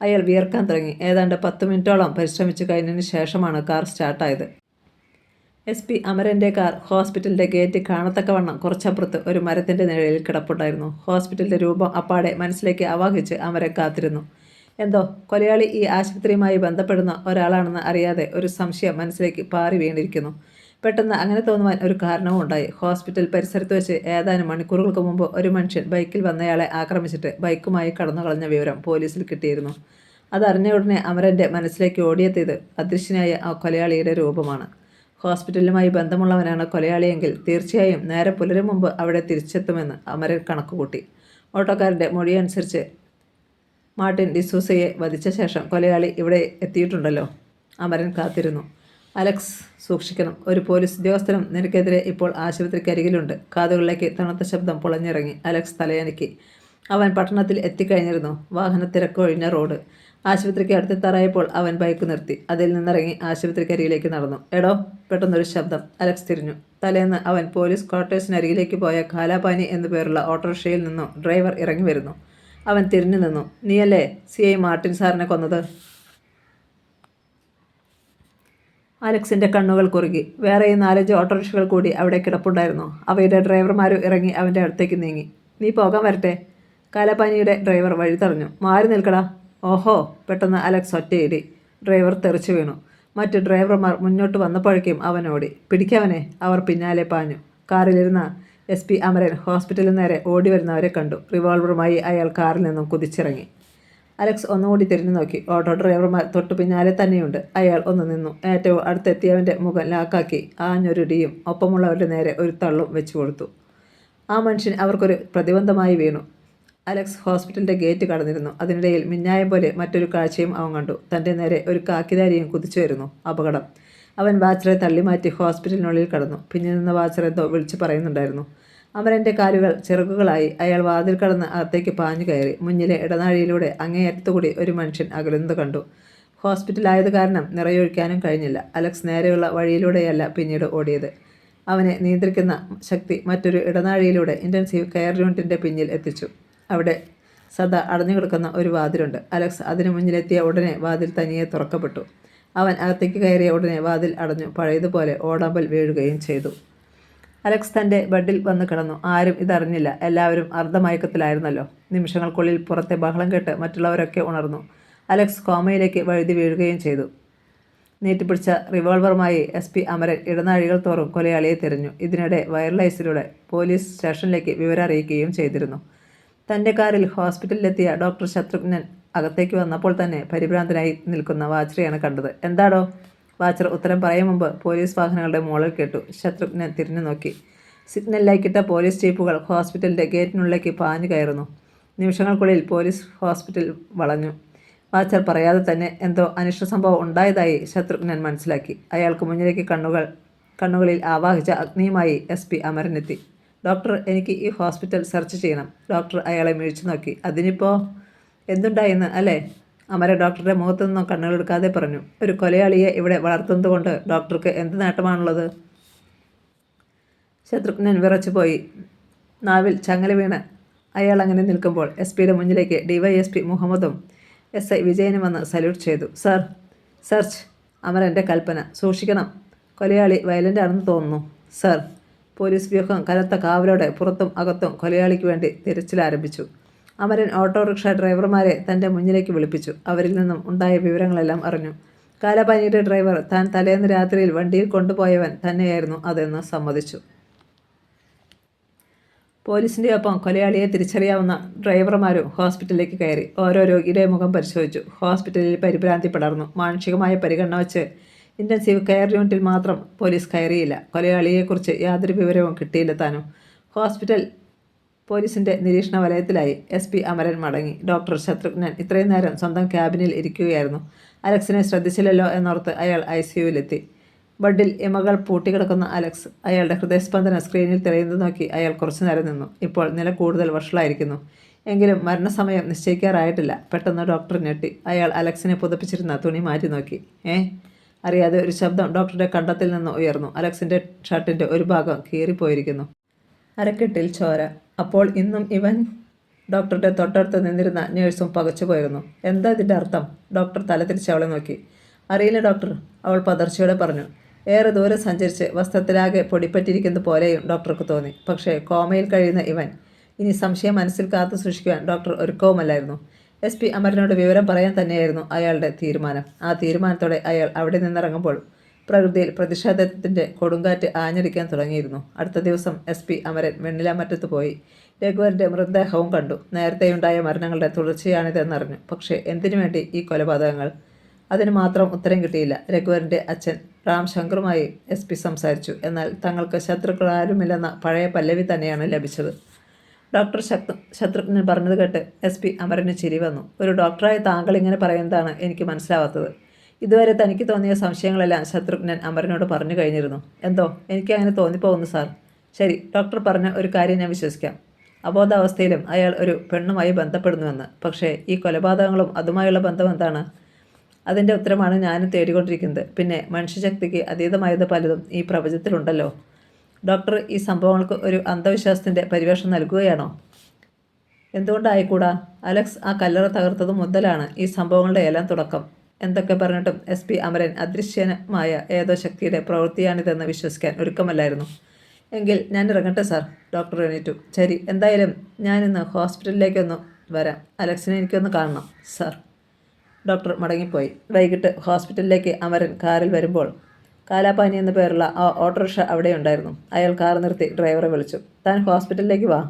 അയാൾ വിയർക്കാൻ തുടങ്ങി. ഏതാണ്ട് 10 മിനിറ്റോളം പരിശ്രമിച്ചു കഴിഞ്ഞതിന് ശേഷമാണ് കാർ സ്റ്റാർട്ടായത്. SP അമരൻ്റെ കാർ ഹോസ്പിറ്റലിൻ്റെ ഗേറ്റ് കാണത്തക്കവണ്ണം കുറച്ചപ്പുറത്ത് ഒരു മരത്തിൻ്റെ നിഴലിൽ കിടപ്പുണ്ടായിരുന്നു. ഹോസ്പിറ്റലിൻ്റെ രൂപം അപ്പാടെ മനസ്സിലേക്ക് ആവാഹിച്ച് അമരൻ കാത്തിരുന്നു. എന്തോ കൊലയാളി ഈ ആശുപത്രിയുമായി ബന്ധപ്പെടുന്ന ഒരാളാണെന്ന് അറിയാതെ ഒരു സംശയം മനസ്സിലേക്ക് പാറി വീണിരിക്കുന്നു. പെട്ടെന്ന് അങ്ങനെ തോന്നുവാൻ ഒരു കാരണവും ഉണ്ടായി. ഹോസ്പിറ്റൽ പരിസരത്ത് വെച്ച് ഏതാനും മണിക്കൂറുകൾക്ക് മുമ്പ് ഒരു മനുഷ്യൻ ബൈക്കിൽ വന്നയാളെ ആക്രമിച്ചിട്ട് ബൈക്കുമായി കടന്നു കളഞ്ഞ വിവരം പോലീസിൽ കിട്ടിയിരുന്നു. അതറിഞ്ഞ ഉടനെ അമരൻ്റെ മനസ്സിലേക്ക് ഓടിയെത്തിയത് അദൃശ്യനായ ആ കൊലയാളിയുടെ രൂപമാണ്. ഹോസ്പിറ്റലുമായി ബന്ധമുള്ളവനാണ് കൊലയാളിയെങ്കിൽ തീർച്ചയായും നേരെ പുലരും മുമ്പ് അവിടെ തിരിച്ചെത്തുമെന്ന് അമരൻ കണക്കുകൂട്ടി. ഓട്ടോക്കാരൻ്റെ മൊഴിയനുസരിച്ച് മാർട്ടിൻ ഡിസൂസയെ വധിച്ച ശേഷം കൊലയാളി ഇവിടെ എത്തിയിട്ടുണ്ടല്ലോ. അമരൻ കാത്തിരുന്നു. അലക്സ്, സൂക്ഷിക്കണം. ഒരു പോലീസ് ഉദ്യോഗസ്ഥനും നിനക്കെതിരെ ഇപ്പോൾ ആശുപത്രിക്കരികിലുണ്ട്. കാതുകളിലേക്ക് തണുത്ത ശബ്ദം പുളഞ്ഞിറങ്ങി. അലക്സ് തലയനക്കി. അവൻ പട്ടണത്തിൽ എത്തിക്കഴിഞ്ഞിരുന്നു. വാഹനത്തിരക്കൊഴിഞ്ഞ റോഡ്. ആശുപത്രിക്ക് അടുത്തെത്താറായപ്പോൾ അവൻ ബൈക്ക് നിർത്തി. അതിൽ നിന്നിറങ്ങി ആശുപത്രിക്കരികിലേക്ക് നടന്നു. എടോ! പെട്ടെന്നൊരു ശബ്ദം. അലക്സ് തിരിഞ്ഞു. തലേന്ന് അവൻ പോലീസ് ക്വാർട്ടേഴ്സിനരികിലേക്ക് പോയ കാലാപാനി എന്നു പേരുള്ള ഓട്ടോറിക്ഷയിൽ നിന്നും ഡ്രൈവർ ഇറങ്ങി വരുന്നു. അവൻ തിരിഞ്ഞു നിന്നു. നീയല്ലേ CI മാർട്ടിൻ സാറിനെ കൊന്നത്? അലക്സിൻ്റെ കണ്ണുകൾ കുറുകി. വേറെയും 4-5 ഓട്ടോറിക്ഷകൾ കൂടി അവിടെ കിടപ്പുണ്ടായിരുന്നു. അവയുടെ ഡ്രൈവർമാരും ഇറങ്ങി അവൻ്റെ അടുത്തേക്ക് നീങ്ങി. നീ പോകാൻ വരട്ടെ. കാലാപാനിയുടെ ഡ്രൈവർ വഴി തടഞ്ഞു. മാറി നിൽക്കടാ. ഓഹോ! പെട്ടെന്ന് അലക്സ് ഒറ്റയിടി. ഡ്രൈവർ തെറിച്ചു വീണു. മറ്റ് ഡ്രൈവർമാർ മുന്നോട്ട് വന്നപ്പോഴേക്കും അവൻ ഓടി. പിടിക്കവനെ! അവർ പിന്നാലെ പാഞ്ഞു. കാറിലിരുന്ന SP അമരൻ ഹോസ്പിറ്റലിൽ നേരെ ഓടി വരുന്നവരെ കണ്ടു. റിവോൾവറുമായി അയാൾ കാറിൽ നിന്നും കുതിച്ചിറങ്ങി. അലക്സ് ഒന്നുകൂടി തിരിഞ്ഞു നോക്കി. ഓട്ടോ ഡ്രൈവർമാർ തൊട്ടു പിന്നാലെ തന്നെയുണ്ട്. അയാൾ ഒന്ന് നിന്നു. ഏറ്റവും അടുത്തെത്തിയവൻ്റെ മുഖം ലാക്കാക്കി ആഞ്ഞൊരുടിയും ഒപ്പമുള്ളവരുടെ നേരെ ഒരു തള്ളും വെച്ചു കൊടുത്തു. ആ മനുഷ്യൻ അവർക്കൊരു പ്രതിബന്ധമായി വീണു. അലക്സ് ഹോസ്പിറ്റലിൻ്റെ ഗേറ്റ് കടന്നിരുന്നു. അതിനിടയിൽ മിന്നായം പോലെ മറ്റൊരു കാഴ്ചയും അവൻ കണ്ടു. തൻ്റെ നേരെ ഒരു കാക്കിധാരിയും കുതിച്ചു വരുന്നു. അപകടം. അവൻ വാച്ചറെ തള്ളിമാറ്റി ഹോസ്പിറ്റലിനുള്ളിൽ കടന്നു. പിന്നിൽ നിന്ന് വാച്ചർ എന്തോ വിളിച്ചു പറയുന്നുണ്ടായിരുന്നു. അമരൻ്റെ കാലുകൾ ചിറകുകളായി. അയാൾ വാതിൽ കടന്ന് അകത്തേക്ക് പാഞ്ഞു കയറി. മുന്നിലെ ഇടനാഴിയിലൂടെ അങ്ങേയറ്റത്തുകൂടി ഒരു മനുഷ്യൻ അകലുന്നത് കണ്ടു. ഹോസ്പിറ്റലായത് കാരണം നിറയൊഴിക്കാനും കഴിഞ്ഞില്ല. അലക്സ് നേരെയുള്ള വഴിയിലൂടെയല്ല പിന്നീട് ഓടിയത്. അവനെ നിയന്ത്രിക്കുന്ന ശക്തി മറ്റൊരു ഇടനാഴിയിലൂടെ ഇൻറ്റൻസീവ് കെയർ യൂണിറ്റിൻ്റെ പിന്നിൽ എത്തിച്ചു. അവിടെ സദാ അടഞ്ഞുകിടക്കുന്ന ഒരു വാതിലുണ്ട്. അലക്സ് അതിനു മുന്നിലെത്തിയ ഉടനെ വാതിൽ തനിയെ തുറക്കപ്പെട്ടു. അവൻ അകത്തേക്ക് കയറിയ ഉടനെ വാതിൽ അടഞ്ഞു. പഴയതുപോലെ ഓടാമ്പൽ വീഴുകയും ചെയ്തു. അലക്സ് തൻ്റെ ബെഡിൽ വന്ന് കിടന്നു. ആരും ഇതറിഞ്ഞില്ല. എല്ലാവരും അർദ്ധമയക്കത്തിലായിരുന്നല്ലോ. നിമിഷങ്ങൾക്കുള്ളിൽ പുറത്തെ ബഹളം കേട്ട് മറ്റുള്ളവരൊക്കെ ഉണർന്നു. അലക്സ് കോമയിലേക്ക് വഴുതി വീഴുകയും ചെയ്തു. നീട്ടിപ്പിടിച്ച റിവോൾവറുമായി SP അമരൻ ഇടനാഴികൾ തോറും കൊലയാളിയെ തിരഞ്ഞു. ഇതിനിടെ വയർലെസ്സിലൂടെ പോലീസ് സ്റ്റേഷനിലേക്ക് വിവരം അറിയിക്കുകയും ചെയ്തിരുന്നു. തൻ്റെ കാറിൽ ഹോസ്പിറ്റലിലെത്തിയ ഡോക്ടർ ശത്രുഘ്നൻ അകത്തേക്ക് വന്നപ്പോൾ തന്നെ പരിഭ്രാന്തനായി നിൽക്കുന്ന വാച്ചറെയാണ് കണ്ടത്. എന്താടോ? വാച്ചർ ഉത്തരം പറയും മുമ്പ് പോലീസ് വാഹനങ്ങളുടെ മോളിൽ കേട്ടു. ശത്രുഘ്നൻ തിരിഞ്ഞു നോക്കി. സിഗ്നൽ ലൈറ്റിട്ട പോലീസ് ജീപ്പുകൾ ഹോസ്പിറ്റലിൻ്റെ ഗേറ്റിനുള്ളിലേക്ക് പാഞ്ഞു കയറുന്നു. നിമിഷങ്ങൾക്കുള്ളിൽ പോലീസ് ഹോസ്പിറ്റൽ വളഞ്ഞു. വാച്ചർ പറയാതെ തന്നെ എന്തോ അനിഷ്ട സംഭവം ഉണ്ടായതായി ശത്രുഘ്നൻ മനസ്സിലാക്കി. അയാൾക്ക് മുന്നിലേക്ക് കണ്ണുകളിൽ ആവാഹിച്ച അഗ്നിയുമായി SP അമരനെത്തി. ഡോക്ടർ, എനിക്ക് ഈ ഹോസ്പിറ്റൽ സെർച്ച് ചെയ്യണം. ഡോക്ടർ അയാളെ മിഴിച്ചു നോക്കി. അതിനിപ്പോൾ എന്തുണ്ടായെന്ന് അല്ലേ? അമര ഡോക്ടറുടെ മുഖത്തു നിന്നും കണ്ണുകളെടുക്കാതെ പറഞ്ഞു. ഒരു കൊലയാളിയെ ഇവിടെ വളർത്തുന്നത് കൊണ്ട് ഡോക്ടർക്ക് എന്ത് നേട്ടമാണുള്ളത്? ശത്രുഘ്നൻ വിറച്ചുപോയി. നാവിൽ ചങ്ങല വീണ് അയാൾ അങ്ങനെ നിൽക്കുമ്പോൾ SP മുന്നിലേക്ക് DYSP മുഹമ്മദും SI വിജയനും വന്ന് സല്യൂട്ട് ചെയ്തു. Sir, search. അമരൻ്റെ കൽപ്പന. സൂക്ഷിക്കണം, കൊലയാളി വയലൻ്റ് ആണെന്ന് തോന്നുന്നു. സർ. പോലീസ് വ്യൂഹം കനത്ത കാവലോടെ പുറത്തും അകത്തും കൊലയാളിക്ക് വേണ്ടി തിരച്ചിലാരംഭിച്ചു. അമരൻ ഓട്ടോറിക്ഷ ഡ്രൈവർമാരെ തൻ്റെ മുന്നിലേക്ക് വിളിപ്പിച്ചു. അവരിൽ നിന്നും ഉണ്ടായ വിവരങ്ങളെല്ലാം അറിഞ്ഞു. കാലാപാനിയുടെ ഡ്രൈവർ താൻ തലേന്ന് രാത്രിയിൽ വണ്ടിയിൽ കൊണ്ടുപോയവൻ തന്നെയായിരുന്നു അതെന്ന് സമ്മതിച്ചു. പോലീസിൻ്റെ ഒപ്പം കൊലയാളിയെ തിരിച്ചറിയാവുന്ന ഡ്രൈവർമാരും ഹോസ്പിറ്റലിലേക്ക് കയറി. ഓരോ രോഗിയുടെ മുഖം പരിശോധിച്ചു. ഹോസ്പിറ്റലിൽ പരിഭ്രാന്തി പടർന്നു. മാനുഷികമായ പരിഗണന വെച്ച് ഇൻറ്റൻസീവ് കെയർ യൂണിറ്റിൽ മാത്രം പോലീസ് കയറിയില്ല. കൊലയാളിയെക്കുറിച്ച് യാതൊരു വിവരവും കിട്ടിയില്ല താനും. ഹോസ്പിറ്റൽ പോലീസിൻ്റെ നിരീക്ഷണ വലയത്തിലായി. SP അമരൻ മടങ്ങി. ഡോക്ടർ ശത്രുഘ്നൻ ഇത്രയും നേരം സ്വന്തം ക്യാബിനിൽ ഇരിക്കുകയായിരുന്നു. അലക്സിനെ ശ്രദ്ധിച്ചില്ലല്ലോ എന്നോർത്ത് അയാൾ ICUവിലെത്തി. ബെഡിൽ ഇമകൾ പൂട്ടിക്കിടക്കുന്ന അലക്സ്. അയാളുടെ ഹൃദയസ്പന്ദനം സ്ക്രീനിൽ തെളിയുന്നത് നോക്കി അയാൾ കുറച്ചു നേരം നിന്നു. ഇപ്പോൾ നില കൂടുതൽ വഷളായിരിക്കുന്നു. എങ്കിലും മരണസമയം നിശ്ചയിക്കാറായിട്ടില്ല. പെട്ടെന്ന് ഡോക്ടർ ഞെട്ടി. അയാൾ അലക്സിനെ പുതപ്പിച്ചിരുന്ന തുണി മാറ്റി നോക്കി. അറിയാതെ ഒരു ശബ്ദം ഡോക്ടറുടെ കണ്ടത്തിൽ നിന്ന് ഉയർന്നു. അലക്സിൻ്റെ ഷർട്ടിൻ്റെ ഒരു ഭാഗം കീറിപ്പോയിരിക്കുന്നു. അരക്കെട്ടിൽ ചോര. അപ്പോൾ ഇന്നും ഇവൻ? ഡോക്ടറുടെ തൊട്ടടുത്ത് നിന്നിരുന്ന നേഴ്സും പകച്ചുപോയിരുന്നു. എന്താ ഇതിൻ്റെ അർത്ഥം? ഡോക്ടർ തലതിരിച്ച് അവളെ നോക്കി. അറിയില്ല ഡോക്ടർ, അവൾ പതർച്ചയോടെ പറഞ്ഞു. ഏറെ ദൂരം സഞ്ചരിച്ച് വസ്ത്രത്തിലാകെ പൊടിപ്പറ്റിയിരിക്കുന്ന പോലെയും ഡോക്ടർക്ക് തോന്നി. പക്ഷേ കോമയിൽ കഴിയുന്ന ഇവൻ ഇനി സംശയം മനസ്സിൽ കാത്തു സൂക്ഷിക്കുവാൻ ഡോക്ടർ ഒരുക്കവുമല്ലായിരുന്നു. SP അമരനോട് വിവരം പറയാൻ തന്നെയായിരുന്നു അയാളുടെ തീരുമാനം. ആ തീരുമാനത്തോടെ അയാൾ അവിടെ നിന്നിറങ്ങുമ്പോൾ പ്രകൃതിയിൽ പ്രതിഷേധത്തിൻ്റെ കൊടുങ്കാറ്റ് ആഞ്ഞടിക്കാൻ തുടങ്ങിയിരുന്നു. അടുത്ത ദിവസം SP അമരൻ വെണ്ണിലാമറ്റത്ത് പോയി. രഘുവരൻ്റെ മൃതദേഹവും കണ്ടു. നേരത്തെയുണ്ടായ മരണങ്ങളുടെ തുടർച്ചയാണിതെന്നറിഞ്ഞു. പക്ഷേ എന്തിനു വേണ്ടി ഈ കൊലപാതകങ്ങൾ? അതിന് മാത്രം ഉത്തരം കിട്ടിയില്ല. രഘുവരൻ്റെ അച്ഛൻ റാം ശങ്കറുമായി SP സംസാരിച്ചു. എന്നാൽ തങ്ങൾക്ക് ശത്രുക്കളാരുമില്ലെന്ന പഴയ പല്ലവി തന്നെയാണ് ലഭിച്ചത്. ഡോക്ടർ ശത്രുഘ്നൻ പറഞ്ഞത് കേട്ട് SP അമരന് ചിരി വന്നു. ഒരു ഡോക്ടറായ താങ്കൾ ഇങ്ങനെ പറയുന്നതാണ് എനിക്ക് മനസ്സിലാവാത്തത്. ഇതുവരെ തനിക്ക് തോന്നിയ സംശയങ്ങളെല്ലാം ശത്രുഘ്നൻ അമരനോട് പറഞ്ഞു കഴിഞ്ഞിരുന്നു. എന്തോ എനിക്ക് അങ്ങനെ തോന്നിപ്പോകുന്നു സാർ. ശരി, ഡോക്ടർ പറഞ്ഞ ഒരു കാര്യം ഞാൻ വിശ്വസിക്കാം. അബോധാവസ്ഥയിലും അയാൾ ഒരു പെണ്ണുമായി ബന്ധപ്പെടുന്നുവെന്ന്. പക്ഷേ ഈ കൊലപാതകങ്ങളും അതുമായുള്ള ബന്ധം എന്താണ്? അതിൻ്റെ ഉത്തരമാണ് ഞാനും തേടിക്കൊണ്ടിരിക്കുന്നത്. പിന്നെ മനുഷ്യശക്തിക്ക് അതീതമായത് പലതും ഈ പ്രപഞ്ചത്തിലുണ്ടല്ലോ. ഡോക്ടർ ഈ സംഭവങ്ങൾക്ക് ഒരു അന്ധവിശ്വാസത്തിൻ്റെ പരിവേഷം നൽകുകയാണോ? എന്തുകൊണ്ടായിക്കൂടാ? അലക്സ് ആ കല്ലറ തകർത്തത് മുതലാണ് ഈ സംഭവങ്ങളുടെ എല്ലാം തുടക്കം. എന്തൊക്കെ പറഞ്ഞിട്ടും SP അമരൻ അദൃശ്യമായ ഏതോ ശക്തിയുടെ പ്രവൃത്തിയാണിതെന്ന് വിശ്വസിക്കാൻ ഒരുക്കമല്ലായിരുന്നു. എങ്കിൽ ഞാൻ ഇറങ്ങട്ടെ സാർ. ഡോക്ടർ എണീറ്റു. ശരി, എന്തായാലും ഞാനിന്ന് ഹോസ്പിറ്റലിലേക്കൊന്ന് വരാം. അലക്സിനെ എനിക്കൊന്ന് കാണണം സാർ. ഡോക്ടർ മടങ്ങിപ്പോയി. വൈകിട്ട് ഹോസ്പിറ്റലിലേക്ക് അമരൻ കാറിൽ വരുമ്പോൾ കാലാപാനി എന്ന പേരുള്ള ആ ഓട്ടോറിക്ഷ അവിടെയുണ്ടായിരുന്നു. അയാൾ കാർ നിർത്തി ഡ്രൈവറെ വിളിച്ചു. താൻ ഹോസ്പിറ്റലിലേക്ക് വാ.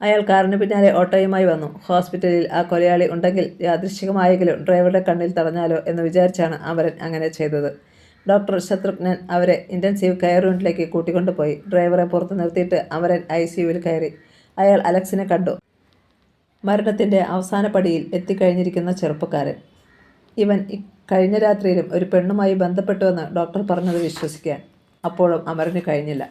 അയാൾ കാറിന് പിന്നാലെ ഓട്ടോയുമായി വന്നു. ഹോസ്പിറ്റലിൽ ആ കൊലയാളി ഉണ്ടെങ്കിൽ യാദൃശ്ചികമായെങ്കിലും ഡ്രൈവറുടെ കണ്ണിൽ തടഞ്ഞാലോ എന്ന് വിചാരിച്ചാണ് അമരൻ അങ്ങനെ ചെയ്തത്. ഡോക്ടർ ശത്രുഘ്നൻ അവരെ ഇൻറ്റൻസീവ് കെയർ യൂണിറ്റിലേക്ക് കൂട്ടിക്കൊണ്ടുപോയി. ഡ്രൈവറെ പുറത്ത് നിർത്തിയിട്ട് അമരൻ ICUവിൽ കയറി. അയാൾ അലക്സിനെ കണ്ടു. മരണത്തിൻ്റെ അവസാന പടിയിൽ എത്തിക്കഴിഞ്ഞിരിക്കുന്ന ചെറുപ്പക്കാരൻ. ഇവൻ കഴിഞ്ഞ രാത്രിയിലും ഒരു പെണ്ണുമായി ബന്ധപ്പെട്ടുവെന്ന് ഡോക്ടർ പറഞ്ഞത് വിശ്വസിക്കാൻ അപ്പോഴും അമരന് കഴിഞ്ഞില്ല.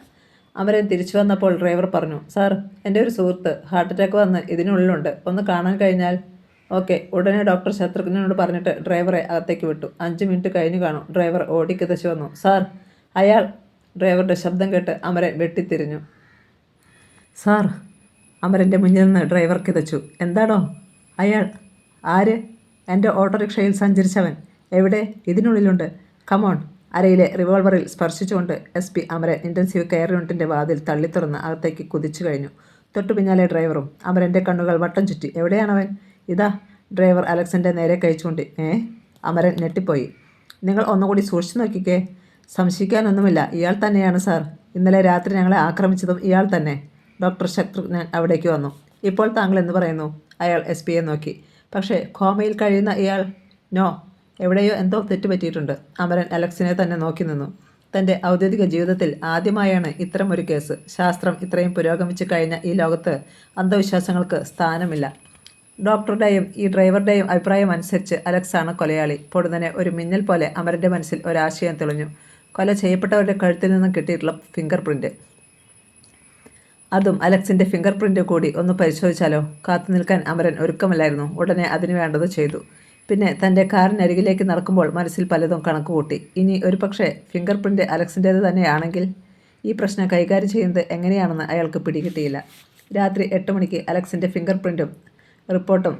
അമരൻ തിരിച്ചു വന്നപ്പോൾ ഡ്രൈവർ പറഞ്ഞു, സാർ, എൻ്റെ ഒരു സുഹൃത്ത് ഹാർട്ട് അറ്റാക്ക് വന്ന് ഇതിനുള്ളിലുണ്ട്. ഒന്ന് കാണാൻ കഴിഞ്ഞാൽ? ഓക്കെ. ഉടനെ ഡോക്ടർ ശത്രുഘ്നനോട് പറഞ്ഞിട്ട് ഡ്രൈവറെ അകത്തേക്ക് വിട്ടു. 5 മിനിറ്റ് കഴിഞ്ഞു കാണും. ഡ്രൈവർ ഓടിക്കിതച്ചു വന്നു. സാർ, അയാൾ! ഡ്രൈവറുടെ ശബ്ദം കേട്ട് അമരൻ വെട്ടിത്തിരിഞ്ഞു. സാർ! അമരൻ്റെ മുന്നിൽ നിന്ന് ഡ്രൈവർ കിതച്ചു. എന്താണോ? അയാൾ? ആര്? എൻ്റെ ഓട്ടോറിക്ഷയിൽ സഞ്ചരിച്ചവൻ. എവിടെ? ഇതിനുള്ളിലുണ്ട്. കമോൺ. അരയിലെ റിവോൾവറിൽ സ്പർശിച്ചുകൊണ്ട് SP അമരൻ ഇൻറ്റൻസീവ് കെയർ യൂണിറ്റിൻ്റെ വാതിൽ തള്ളിത്തുറന്ന് അകത്തേക്ക് കുതിച്ചു കഴിഞ്ഞു. തൊട്ടു പിന്നാലെ ഡ്രൈവറും. അമരൻ്റെ കണ്ണുകൾ വട്ടം ചുറ്റി. എവിടെയാണവൻ? ഇതാ. ഡ്രൈവർ അലക്സിൻ്റെ നേരെ കഴിച്ചുകൊണ്ട്. അമരൻ ഞെട്ടിപ്പോയി. നിങ്ങൾ ഒന്നുകൂടി സൂക്ഷിച്ചു നോക്കിക്കേ. സംശയിക്കാനൊന്നുമില്ല, ഇയാൾ തന്നെയാണ് സാർ. ഇന്നലെ രാത്രി ഞങ്ങളെ ആക്രമിച്ചതും ഇയാൾ തന്നെ. ഡോക്ടർ ശത്രുഘ്നൻ അവിടേക്ക് വന്നു. ഇപ്പോൾ താങ്കൾ എന്ത് പറയുന്നു? അയാൾ SP-യെ നോക്കി. പക്ഷേ കോമയിൽ കഴിയുന്ന ഇയാൾ? നോ, എവിടെയോ എന്തോ തെറ്റുപറ്റിയിട്ടുണ്ട്. അമരൻ അലക്സിനെ തന്നെ നോക്കി നിന്നു. തൻ്റെ ഔദ്യോഗിക ജീവിതത്തിൽ ആദ്യമായാണ് ഇത്തരമൊരു കേസ്. ശാസ്ത്രം ഇത്രയും പുരോഗമിച്ചു കഴിഞ്ഞ ഈ ലോകത്ത് അന്ധവിശ്വാസങ്ങൾക്ക് സ്ഥാനമില്ല. ഡോക്ടറുടെയും ഈ ഡ്രൈവറുടെയും അഭിപ്രായം അനുസരിച്ച് അലക്സാണ് കൊലയാളി. പൊടുന്നനെ ഒരു മിന്നൽ പോലെ അമരൻ്റെ മനസ്സിൽ ഒരാശയം തെളിഞ്ഞു. കൊല ചെയ്യപ്പെട്ടവരുടെ കഴുത്തിൽ നിന്നും കിട്ടിയിട്ടുള്ള ഫിംഗർ പ്രിൻ്റ്. അതും അലക്സിൻ്റെ ഫിംഗർ പ്രിൻ്റ് കൂടി ഒന്ന് പരിശോധിച്ചാലോ? കാത്തു നിൽക്കാൻ അമരൻ ഒരുക്കമല്ലായിരുന്നു. ഉടനെ അതിന് വേണ്ടത് ചെയ്തു. പിന്നെ തൻ്റെ കാറിനരികിലേക്ക് നടക്കുമ്പോൾ മനസ്സിൽ പലതും കണക്കുകൂട്ടി. ഇനി ഒരു പക്ഷേ ഫിംഗർ പ്രിൻ്റ് അലക്സിൻ്റേത് തന്നെയാണെങ്കിൽ ഈ പ്രശ്നം കൈകാര്യം ചെയ്യുന്നത് എങ്ങനെയാണെന്ന് അയാൾക്ക് പിടികിട്ടിയില്ല. രാത്രി 8 മണിക്ക് അലക്സിൻ്റെ ഫിംഗർ പ്രിൻറ്റും റിപ്പോർട്ടും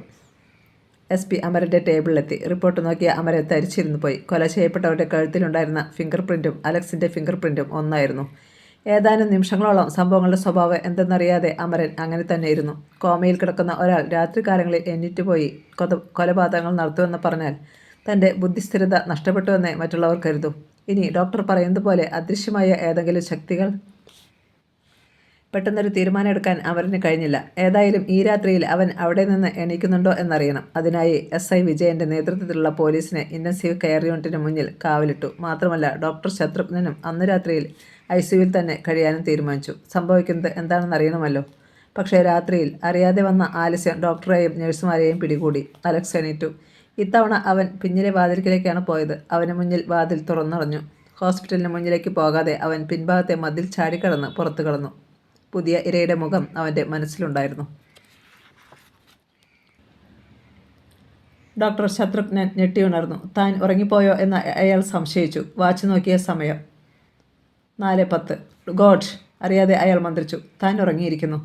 SP അമരൻ്റെ ടേബിളിലെത്തി. റിപ്പോർട്ട് നോക്കിയ അമരൻ തരിച്ചിരുന്നു പോയി. കൊല ചെയ്യപ്പെട്ടവരുടെ കഴുത്തിലുണ്ടായിരുന്ന ഫിംഗർ പ്രിൻറ്റും അലക്സിൻ്റെ ഫിംഗർ പ്രിൻറ്റും ഒന്നായിരുന്നു. ഏതാനും നിമിഷങ്ങളോളം സംഭവങ്ങളുടെ സ്വഭാവം എന്തെന്നറിയാതെ അമരൻ അങ്ങനെ തന്നെ ഇരുന്നു. കോമയിൽ കിടക്കുന്ന ഒരാൾ രാത്രികാലങ്ങളിൽ എണീറ്റുപോയി കൊലപാതകങ്ങൾ നടത്തുമെന്ന് പറഞ്ഞാൽ തൻ്റെ ബുദ്ധിസ്ഥിരത നഷ്ടപ്പെട്ടുവെന്നേ മറ്റുള്ളവർ കരുതും. ഇനി ഡോക്ടർ പറയുന്നത് പോലെ അദൃശ്യമായ ഏതെങ്കിലും ശക്തികൾ? പെട്ടെന്നൊരു തീരുമാനം എടുക്കാൻ അമരന് കഴിഞ്ഞില്ല. ഏതായാലും ഈ രാത്രിയിൽ അവൻ അവിടെ നിന്ന് എണീക്കുന്നുണ്ടോ എന്നറിയണം. അതിനായി SI വിജയൻ്റെ നേതൃത്വത്തിലുള്ള പോലീസിനെ ഇൻറ്റൻസീവ് കെയർ യൂണിറ്റിന് മുന്നിൽ കാവലിട്ടു. മാത്രമല്ല, ഡോക്ടർ ശത്രുഘ്നനും അന്ന് രാത്രിയിൽ ICUവിൽ തന്നെ കഴിയാനും തീരുമാനിച്ചു. സംഭവിക്കുന്നത് എന്താണെന്നറിയണമല്ലോ. പക്ഷേ രാത്രിയിൽ അറിയാതെ വന്ന ആലസ്യം ഡോക്ടറെയും നഴ്സുമാരെയും പിടികൂടി. അലക്സ് എണീറ്റു. ഇത്തവണ അവൻ പിന്നിലെ വാതിൽക്കിലേക്കാണ് പോയത്. അവന് മുന്നിൽ വാതിൽ തുറന്നടഞ്ഞു. ഹോസ്പിറ്റലിന് മുന്നിലേക്ക് പോകാതെ അവൻ പിൻഭാഗത്തെ മതിൽ ചാടിക്കടന്ന് പുറത്തു കടന്നു. പുതിയ ഇരയുടെ മുഖം അവൻ്റെ മനസ്സിലുണ്ടായിരുന്നു. ഡോക്ടർ ശത്രുഘ്നൻ ഞെട്ടിയുണർന്നു. താൻ ഉറങ്ങിപ്പോയോ എന്ന് അയാൾ സംശയിച്ചു. വാച്ച് നോക്കിയ സമയം 4:10. ഗോഡ്! അറിയാതെ അയാൾ മന്ത്രിച്ചു. താൻ ഉറങ്ങിയിരിക്കുന്നു.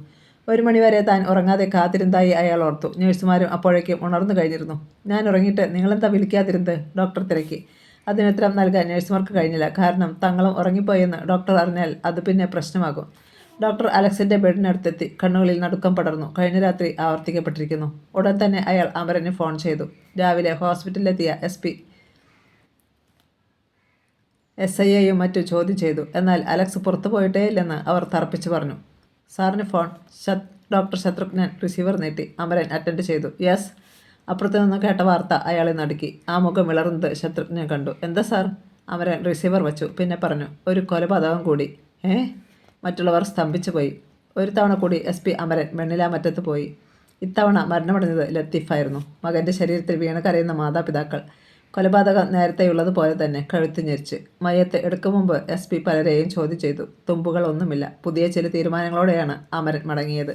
1 മണിവരെ താൻ ഉറങ്ങാതെ കാത്തിരുന്നതായി അയാൾ ഓർത്തു. നഴ്സുമാരും അപ്പോഴേക്കും ഉണർന്നു കഴിഞ്ഞിരുന്നു. ഞാൻ ഉറങ്ങിയിട്ട് നിങ്ങളെന്താ വിളിക്കാതിരുന്നത്? ഡോക്ടർ തിരക്കി. അതിനുത്തരം നൽകാൻ നഴ്സുമാർക്ക് കഴിഞ്ഞില്ല. കാരണം തങ്ങളും ഉറങ്ങിപ്പോയെന്ന് ഡോക്ടർ അറിഞ്ഞാൽ അത് പിന്നെ പ്രശ്നമാകും. ഡോക്ടർ അലക്സിൻ്റെ ബെഡിനടുത്തെത്തി. കണ്ണുകളിൽ നടുക്കം പടർന്നു. കഴിഞ്ഞ രാത്രി ആവർത്തിക്കപ്പെട്ടിരിക്കുന്നു. ഉടൻ തന്നെ അയാൾ അമരന് ഫോൺ ചെയ്തു. രാവിലെ ഹോസ്പിറ്റലിലെത്തിയ SIയെയും മറ്റു ചോദ്യം ചെയ്തു. എന്നാൽ അലക്സ് പുറത്തു പോയിട്ടേ ഇല്ലെന്ന് അവർ തറപ്പിച്ചു പറഞ്ഞു. സാറിന് ഫോൺ? ഡോക്ടർ ശത്രുഘ്നൻ റിസീവർ നീട്ടി. അമരൻ അറ്റൻഡ് ചെയ്തു. യെസ്. അപ്പുറത്തു നിന്ന് കേട്ട വാർത്ത അയാളെ നടുക്കി. ആ മുഖം വിളർന്നത് ശത്രുഘ്നൻ കണ്ടു. എന്താ സാർ? അമരൻ റിസീവർ വച്ചു. പിന്നെ പറഞ്ഞു, ഒരു കൊലപാതകം കൂടി. മറ്റുള്ളവർ സ്തംഭിച്ചു പോയി. ഒരു തവണ കൂടി SP അമരൻ വെണ്ണിലാമറ്റത്ത് പോയി. ഇത്തവണ മരണമടഞ്ഞത് ലത്തീഫായിരുന്നു. മകൻ്റെ ശരീരത്തിൽ വീണ് കരയുന്ന മാതാപിതാക്കൾ. കൊലപാതകം നേരത്തെയുള്ളതുപോലെ തന്നെ കഴുത്ത് ഞെരിച്ച്. മയ്യത്ത് എടുക്കും മുമ്പ് SP പലരെയും ചോദ്യം ചെയ്തു. തുമ്പുകൾ ഒന്നുമില്ല. പുതിയ ചില തീരുമാനങ്ങളോടെയാണ് അമരൻ മടങ്ങിയത്.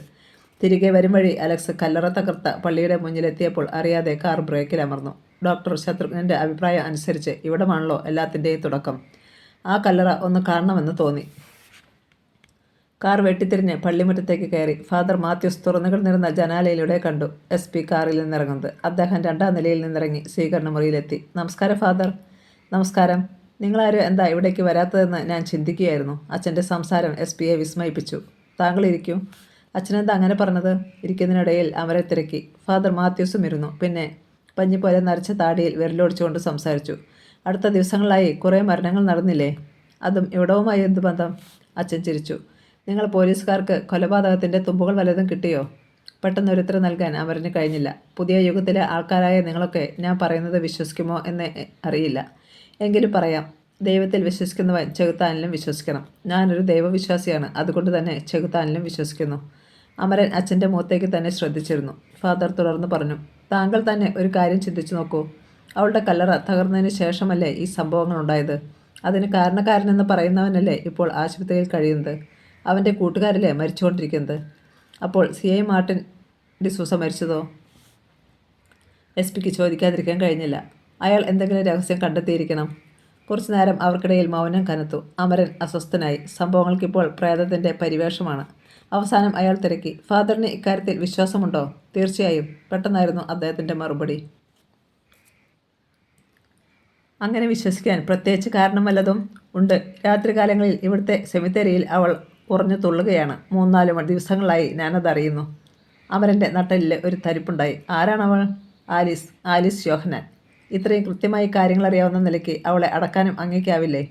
തിരികെ വരും വഴി അലക്സ് കല്ലറ തകർത്ത പള്ളിയുടെ മുന്നിലെത്തിയപ്പോൾ അറിയാതെ കാർ ബ്രേക്കിൽ അമർന്നു. ഡോക്ടർ ശത്രുഘ്നൻ്റെ അഭിപ്രായം അനുസരിച്ച് ഇവിടമാണല്ലോ എല്ലാത്തിൻ്റെയും തുടക്കം. ആ കല്ലറ ഒന്ന് കാണണമെന്ന് തോന്നി. കാർ വെട്ടിത്തിരിഞ്ഞ് പള്ളിമുറ്റത്തേക്ക് കയറി. ഫാദർ മാത്യൂസ് തുറന്നു കിടന്നിരുന്ന ജനാലയിലൂടെ കണ്ടു SP കാറിൽ നിന്നിറങ്ങുന്നത്. അദ്ദേഹം 2ാം നിലയിൽ നിന്നിറങ്ങി സ്വീകരണ മുറിയിലെത്തി. നമസ്കാരം ഫാദർ. നമസ്കാരം. നിങ്ങളാരും എന്താ ഇവിടേക്ക് വരാത്തതെന്ന് ഞാൻ ചിന്തിക്കുകയായിരുന്നു. അച്ഛൻ്റെ സംസാരം SP-യെ വിസ്മയിപ്പിച്ചു. താങ്കൾ ഇരിക്കൂ. അച്ഛനെന്താ അങ്ങനെ പറഞ്ഞത്? ഇരിക്കുന്നതിനിടയിൽ അമരെ തിരക്കി. ഫാദർ മാത്യൂസും ഇരുന്നു. പിന്നെ പഞ്ഞി പോലെ നരച്ച താടിയിൽ വിരലോടിച്ചുകൊണ്ട് സംസാരിച്ചു. അടുത്ത ദിവസങ്ങളിലായി കുറേ മരണങ്ങൾ നടന്നില്ലേ? അതും ഇവിടവുമായി എന്ത് ബന്ധം? അച്ഛൻ ചിരിച്ചു. നിങ്ങൾ പോലീസുകാർക്ക് കൊലപാതകത്തിൻ്റെ തുമ്പുകൾ വല്ലതും കിട്ടിയോ? പെട്ടെന്ന് ഉത്തരം നൽകാൻ അമരന് കഴിഞ്ഞില്ല. പുതിയ യുഗത്തിലെ ആൾക്കാരായ നിങ്ങളൊക്കെ ഞാൻ പറയുന്നത് വിശ്വസിക്കുമോ എന്ന് അറിയില്ല. എങ്കിലും പറയാം. ദൈവത്തിൽ വിശ്വസിക്കുന്നവൻ ചെകുത്താനിലും വിശ്വസിക്കണം. ഞാനൊരു ദൈവവിശ്വാസിയാണ്. അതുകൊണ്ട് തന്നെ ചെകുത്താനിലും വിശ്വസിക്കുന്നു. അമരൻ അച്ഛൻ്റെ മുഖത്തേക്ക് തന്നെ ശ്രദ്ധിച്ചിരുന്നു. ഫാദർ തുടർന്ന് പറഞ്ഞു. താങ്കൾ തന്നെ ഒരു കാര്യം ചിന്തിച്ചു നോക്കൂ. അവളുടെ കല്ലറ തകർന്നതിന് ശേഷമല്ലേ ഈ സംഭവങ്ങൾ ഉണ്ടായത്? അതിന് കാരണക്കാരനെന്ന് പറയുന്നവനല്ലേ ഇപ്പോൾ ആശുപത്രിയിൽ കഴിയുന്നത്? അവൻ്റെ കൂട്ടുകാരല്ലേ മരിച്ചുകൊണ്ടിരിക്കുന്നത്? അപ്പോൾ CI മാർട്ടിൻ ഡിസൂസ മരിച്ചതോ? SP-ക്ക് ചോദിക്കാതിരിക്കാൻ കഴിഞ്ഞില്ല. അയാൾ എന്തെങ്കിലും രഹസ്യം കണ്ടെത്തിയിരിക്കണം. കുറച്ചു നേരം അവർക്കിടയിൽ മൗനം കനത്തു. അമരൻ അസ്വസ്ഥനായി. സംഭവങ്ങൾക്കിപ്പോൾ പ്രേതത്തിൻ്റെ പരിവേഷമാണ്. അവസാനം അയാൾ തിരക്കി. ഫാദറിന് ഇക്കാര്യത്തിൽ വിശ്വാസമുണ്ടോ? തീർച്ചയായും. പെട്ടെന്നായിരുന്നു അദ്ദേഹത്തിൻ്റെ മറുപടി. അങ്ങനെ വിശ്വസിക്കാൻ പ്രത്യേകിച്ച് കാരണം വല്ലതും ഉണ്ട്. രാത്രികാലങ്ങളിൽ ഇവിടുത്തെ സെമിത്തേരിയിൽ അവൾ ഉറഞ്ഞു തുള്ളുകയാണ്. 3-4 ദിവസങ്ങളായി ഞാനതറിയുന്നു. അമരൻ്റെ നട്ടലിൽ ഒരു തരിപ്പുണ്ടായി. ആരാണവൾ? ആലീസ് യോഹന്നാൻ. ഇത്രയും കൃത്യമായി കാര്യങ്ങൾ അറിയാവുന്ന നിലയ്ക്ക് അവളെ അടക്കാനും അങ്ങേക്കാവില്ലേ?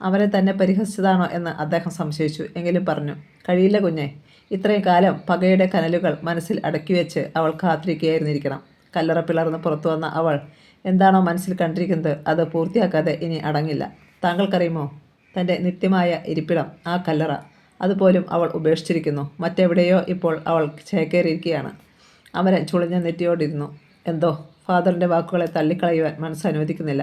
അവരെ തന്നെ പരിഹസിച്ചതാണോ എന്ന് അദ്ദേഹം സംശയിച്ചു. എങ്കിലും പറഞ്ഞു, കഴിയില്ല കുഞ്ഞെ. ഇത്രയും കാലം പകയുടെ കനലുകൾ മനസ്സിൽ അടക്കിവെച്ച് അവൾ കാത്തിരിക്കുകയായിരുന്നിരിക്കണം. കല്ലറ പിളർന്ന് പുറത്തു വന്ന അവൾ എന്താണോ മനസ്സിൽ കണ്ടിരിക്കുന്നത് അത് പൂർത്തിയാക്കാതെ ഇനി അടങ്ങില്ല. താങ്കൾക്കറിയുമോ, തൻ്റെ നിത്യമായ ഇരിപ്പിടം, ആ കല്ലറ, അതുപോലും അവൾ ഉപേക്ഷിച്ചിരിക്കുന്നു. മറ്റെവിടെയോ ഇപ്പോൾ അവൾ ചേക്കേറിയിരിക്കുകയാണ്. അമരൻ ചുളിഞ്ഞ നെറ്റിയോടിരുന്നു. എന്തോ ഫാദറിൻ്റെ വാക്കുകളെ തള്ളിക്കളയുവാൻ മനസ്സ് അനുവദിക്കുന്നില്ല.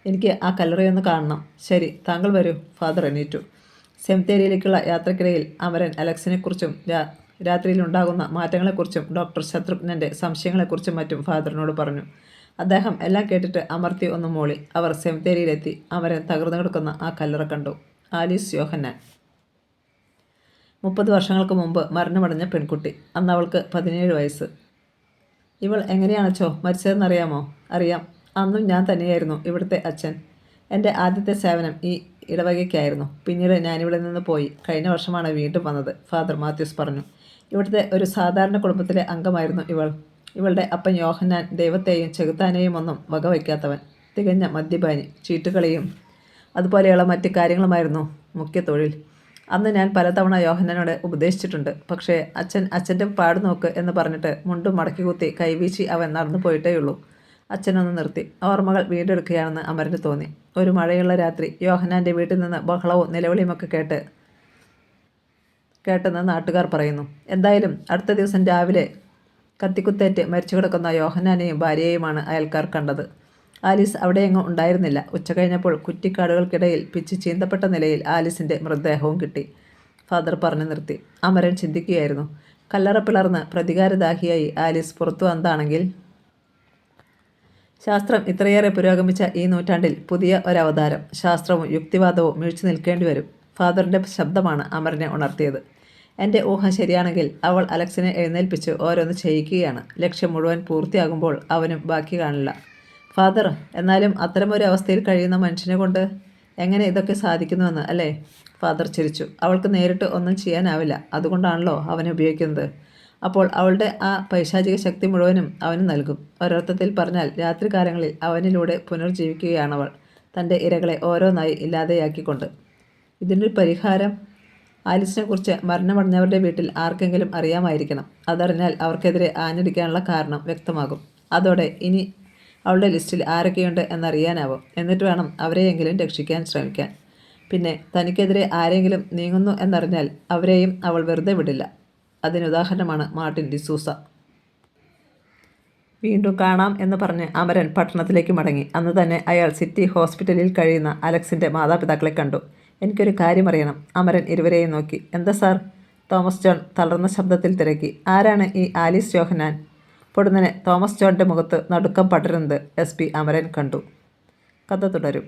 എനിക്ക് ആ കല്ലറയൊന്ന് കാണണം. ശരി, താങ്കൾ വരൂ. ഫാദർ എണീറ്റു. സെമിത്തേരിയിലേക്കുള്ള യാത്രക്കിടയിൽ അമരൻ അലക്സിനെക്കുറിച്ചും രാത്രിയിലുണ്ടാകുന്ന മാറ്റങ്ങളെക്കുറിച്ചും ഡോക്ടർ ശത്രുഘ്നൻ്റെ സംശയങ്ങളെക്കുറിച്ചും മറ്റും ഫാദറിനോട് പറഞ്ഞു. അദ്ദേഹം എല്ലാം കേട്ടിട്ട് അമർത്തി ഒന്ന് മൂളി. അവർ സെമിത്തേരിയിലെത്തി. അമരൻ തകർന്നു കിടക്കുന്ന ആ കല്ലറ കണ്ടു. ആലീസ് യോഹന്നാൻ. 30 വർഷങ്ങൾക്ക് മുമ്പ് മരണമടഞ്ഞ പെൺകുട്ടി. അന്ന് അവൾക്ക് 17 വയസ്സ്. ഇവൾ എങ്ങനെയാണച്ചോ മരിച്ചതെന്നറിയാമോ? അറിയാം. അന്നും ഞാൻ തന്നെയായിരുന്നു ഇവിടുത്തെ അച്ഛൻ. എൻ്റെ ആദ്യത്തെ സേവനം ഈ ഇടവകയ്ക്കായിരുന്നു. പിന്നീട് ഞാനിവിടെ നിന്ന് പോയി. കഴിഞ്ഞ വർഷമാണ് വീണ്ടും വന്നത്, ഫാദർ മാത്യൂസ് പറഞ്ഞു. ഇവിടുത്തെ ഒരു സാധാരണ കുടുംബത്തിലെ അംഗമായിരുന്നു ഇവൾ. ഇവളുടെ അപ്പൻ യോഹന്നാൻ ദൈവത്തെയും ചെകുത്താനെയും ഒന്നും വകവയ്ക്കാത്തവൻ. തികഞ്ഞ മദ്യപാനി. ചീട്ടുകളിയും അതുപോലെയുള്ള മറ്റ് കാര്യങ്ങളുമായിരുന്നു മുഖ്യ തൊഴിൽ. അന്ന് ഞാൻ പലതവണ യോഹന്നാനോട് ഉപദേശിച്ചിട്ടുണ്ട്. പക്ഷേ അച്ഛൻ്റെ പാട് നോക്ക് എന്ന് പറഞ്ഞിട്ട് മുണ്ടും മടക്കി കുത്തി കൈവീശി അവൻ നടന്നു പോയിട്ടേയുള്ളൂ. അച്ഛനൊന്ന് നിർത്തി. ഓർമ്മകൾ വീണ്ടെടുക്കുകയാണെന്ന് അമരന് തോന്നി. ഒരു മഴയുള്ള രാത്രി യോഹന്നാൻ്റെ വീട്ടിൽ നിന്ന് ബഹളവും നിലവിളിയുമൊക്കെ കേട്ടെന്ന് നാട്ടുകാർ പറയുന്നു. എന്തായാലും അടുത്ത ദിവസം രാവിലെ കത്തിക്കുത്തേറ്റ് മരിച്ചു കിടക്കുന്ന യോഹന്നാനെയും ഭാര്യയെയുമാണ് അയൽക്കാർ കണ്ടത്. ആലീസ് അവിടെയെങ്ങും ഉണ്ടായിരുന്നില്ല. ഉച്ച കഴിഞ്ഞപ്പോൾ കുറ്റിക്കാടുകൾക്കിടയിൽ പിച്ച് ചീന്തപ്പെട്ട നിലയിൽ ആലീസിൻ്റെ മൃതദേഹവും കിട്ടി. ഫാദർ പറഞ്ഞു നിർത്തി. അമരൻ ചിന്തിക്കുകയായിരുന്നു. കല്ലറ പിളർന്ന് പ്രതികാരദാഹിയായി ആലീസ് പുറത്തു വന്നതാണെങ്കിൽ ശാസ്ത്രം ഇത്രയേറെ പുരോഗമിച്ച ഈ നൂറ്റാണ്ടിൽ പുതിയ ഒരവതാരം, ശാസ്ത്രവും യുക്തിവാദവും മിഴിച്ചു നിൽക്കേണ്ടി വരും. ഫാദറിൻ്റെ ശബ്ദമാണ് അമരനെ ഉണർത്തിയത്. എൻ്റെ ഊഹം ശരിയാണെങ്കിൽ അവൾ അലക്സിനെ എഴുന്നേൽപ്പിച്ച് ഓരോന്ന് ചെയ്യിക്കുകയാണ്. ലക്ഷ്യം മുഴുവൻ പൂർത്തിയാകുമ്പോൾ അവനും ബാക്കി കാണില്ല. ഫാദർ, എന്നാലും അത്തരമൊരു അവസ്ഥയിൽ കഴിയുന്ന മനുഷ്യനെ കൊണ്ട് എങ്ങനെ ഇതൊക്കെ സാധിക്കുന്നുവെന്ന് അല്ലേ? ഫാദർ ചിരിച്ചു. അവൾക്ക് നേരിട്ട് ഒന്നും ചെയ്യാനാവില്ല. അതുകൊണ്ടാണല്ലോ അവനെ ഉപയോഗിക്കുന്നത്. അപ്പോൾ അവളുടെ ആ പൈശാചിക ശക്തി മുഴുവനും അവന് നൽകും. ഒരർത്ഥത്തിൽ പറഞ്ഞാൽ രാത്രികാലങ്ങളിൽ അവനിലൂടെ പുനർജീവിക്കുകയാണവൾ, തൻ്റെ ഇരകളെ ഓരോന്നായി ഇല്ലാതെയാക്കിക്കൊണ്ട്. ഇതിനൊരു പരിഹാരം ആലീസിനെക്കുറിച്ച് മരണമടഞ്ഞവരുടെ വീട്ടിൽ ആർക്കെങ്കിലും അറിയാമായിരിക്കണം. അതറിഞ്ഞാൽ അവർക്കെതിരെ ആഞ്ഞടിക്കാനുള്ള കാരണം വ്യക്തമാകും. അതോടെ ഇനി അവളുടെ ലിസ്റ്റിൽ ആരൊക്കെയുണ്ട് എന്നറിയാനാവും. എന്നിട്ട് വേണം അവരെയെങ്കിലും രക്ഷിക്കാൻ ശ്രമിക്കാൻ. പിന്നെ തനിക്കെതിരെ ആരെങ്കിലും നീങ്ങുന്നു എന്നറിഞ്ഞാൽ അവരെയും അവൾ വെറുതെ വിടില്ല. അതിനുദാഹരണമാണ് മാർട്ടിൻ ഡിസൂസ. വീണ്ടും കാണാം എന്ന് പറഞ്ഞ് അമരൻ പട്ടണത്തിലേക്ക് മടങ്ങി. അന്ന് തന്നെ അയാൾ സിറ്റി ഹോസ്പിറ്റലിൽ കഴിയുന്ന അലക്സിൻ്റെ മാതാപിതാക്കളെ കണ്ടു. എനിക്കൊരു കാര്യം അറിയണം. അമരൻ ഇരുവരെയും നോക്കി. എന്താ സാർ? തോമസ് ജോൺ തളർന്ന ശബ്ദത്തിൽ തിരക്കി. ആരാണ് ഈ ആലീസ് യോഹന്നാൻ? പൊടുന്നനെ തോമസ് ജോണിൻ്റെ മുഖത്ത് നടുക്കം പടരുന്നത് SP അമരൻ കണ്ടു. കഥ തുടരും.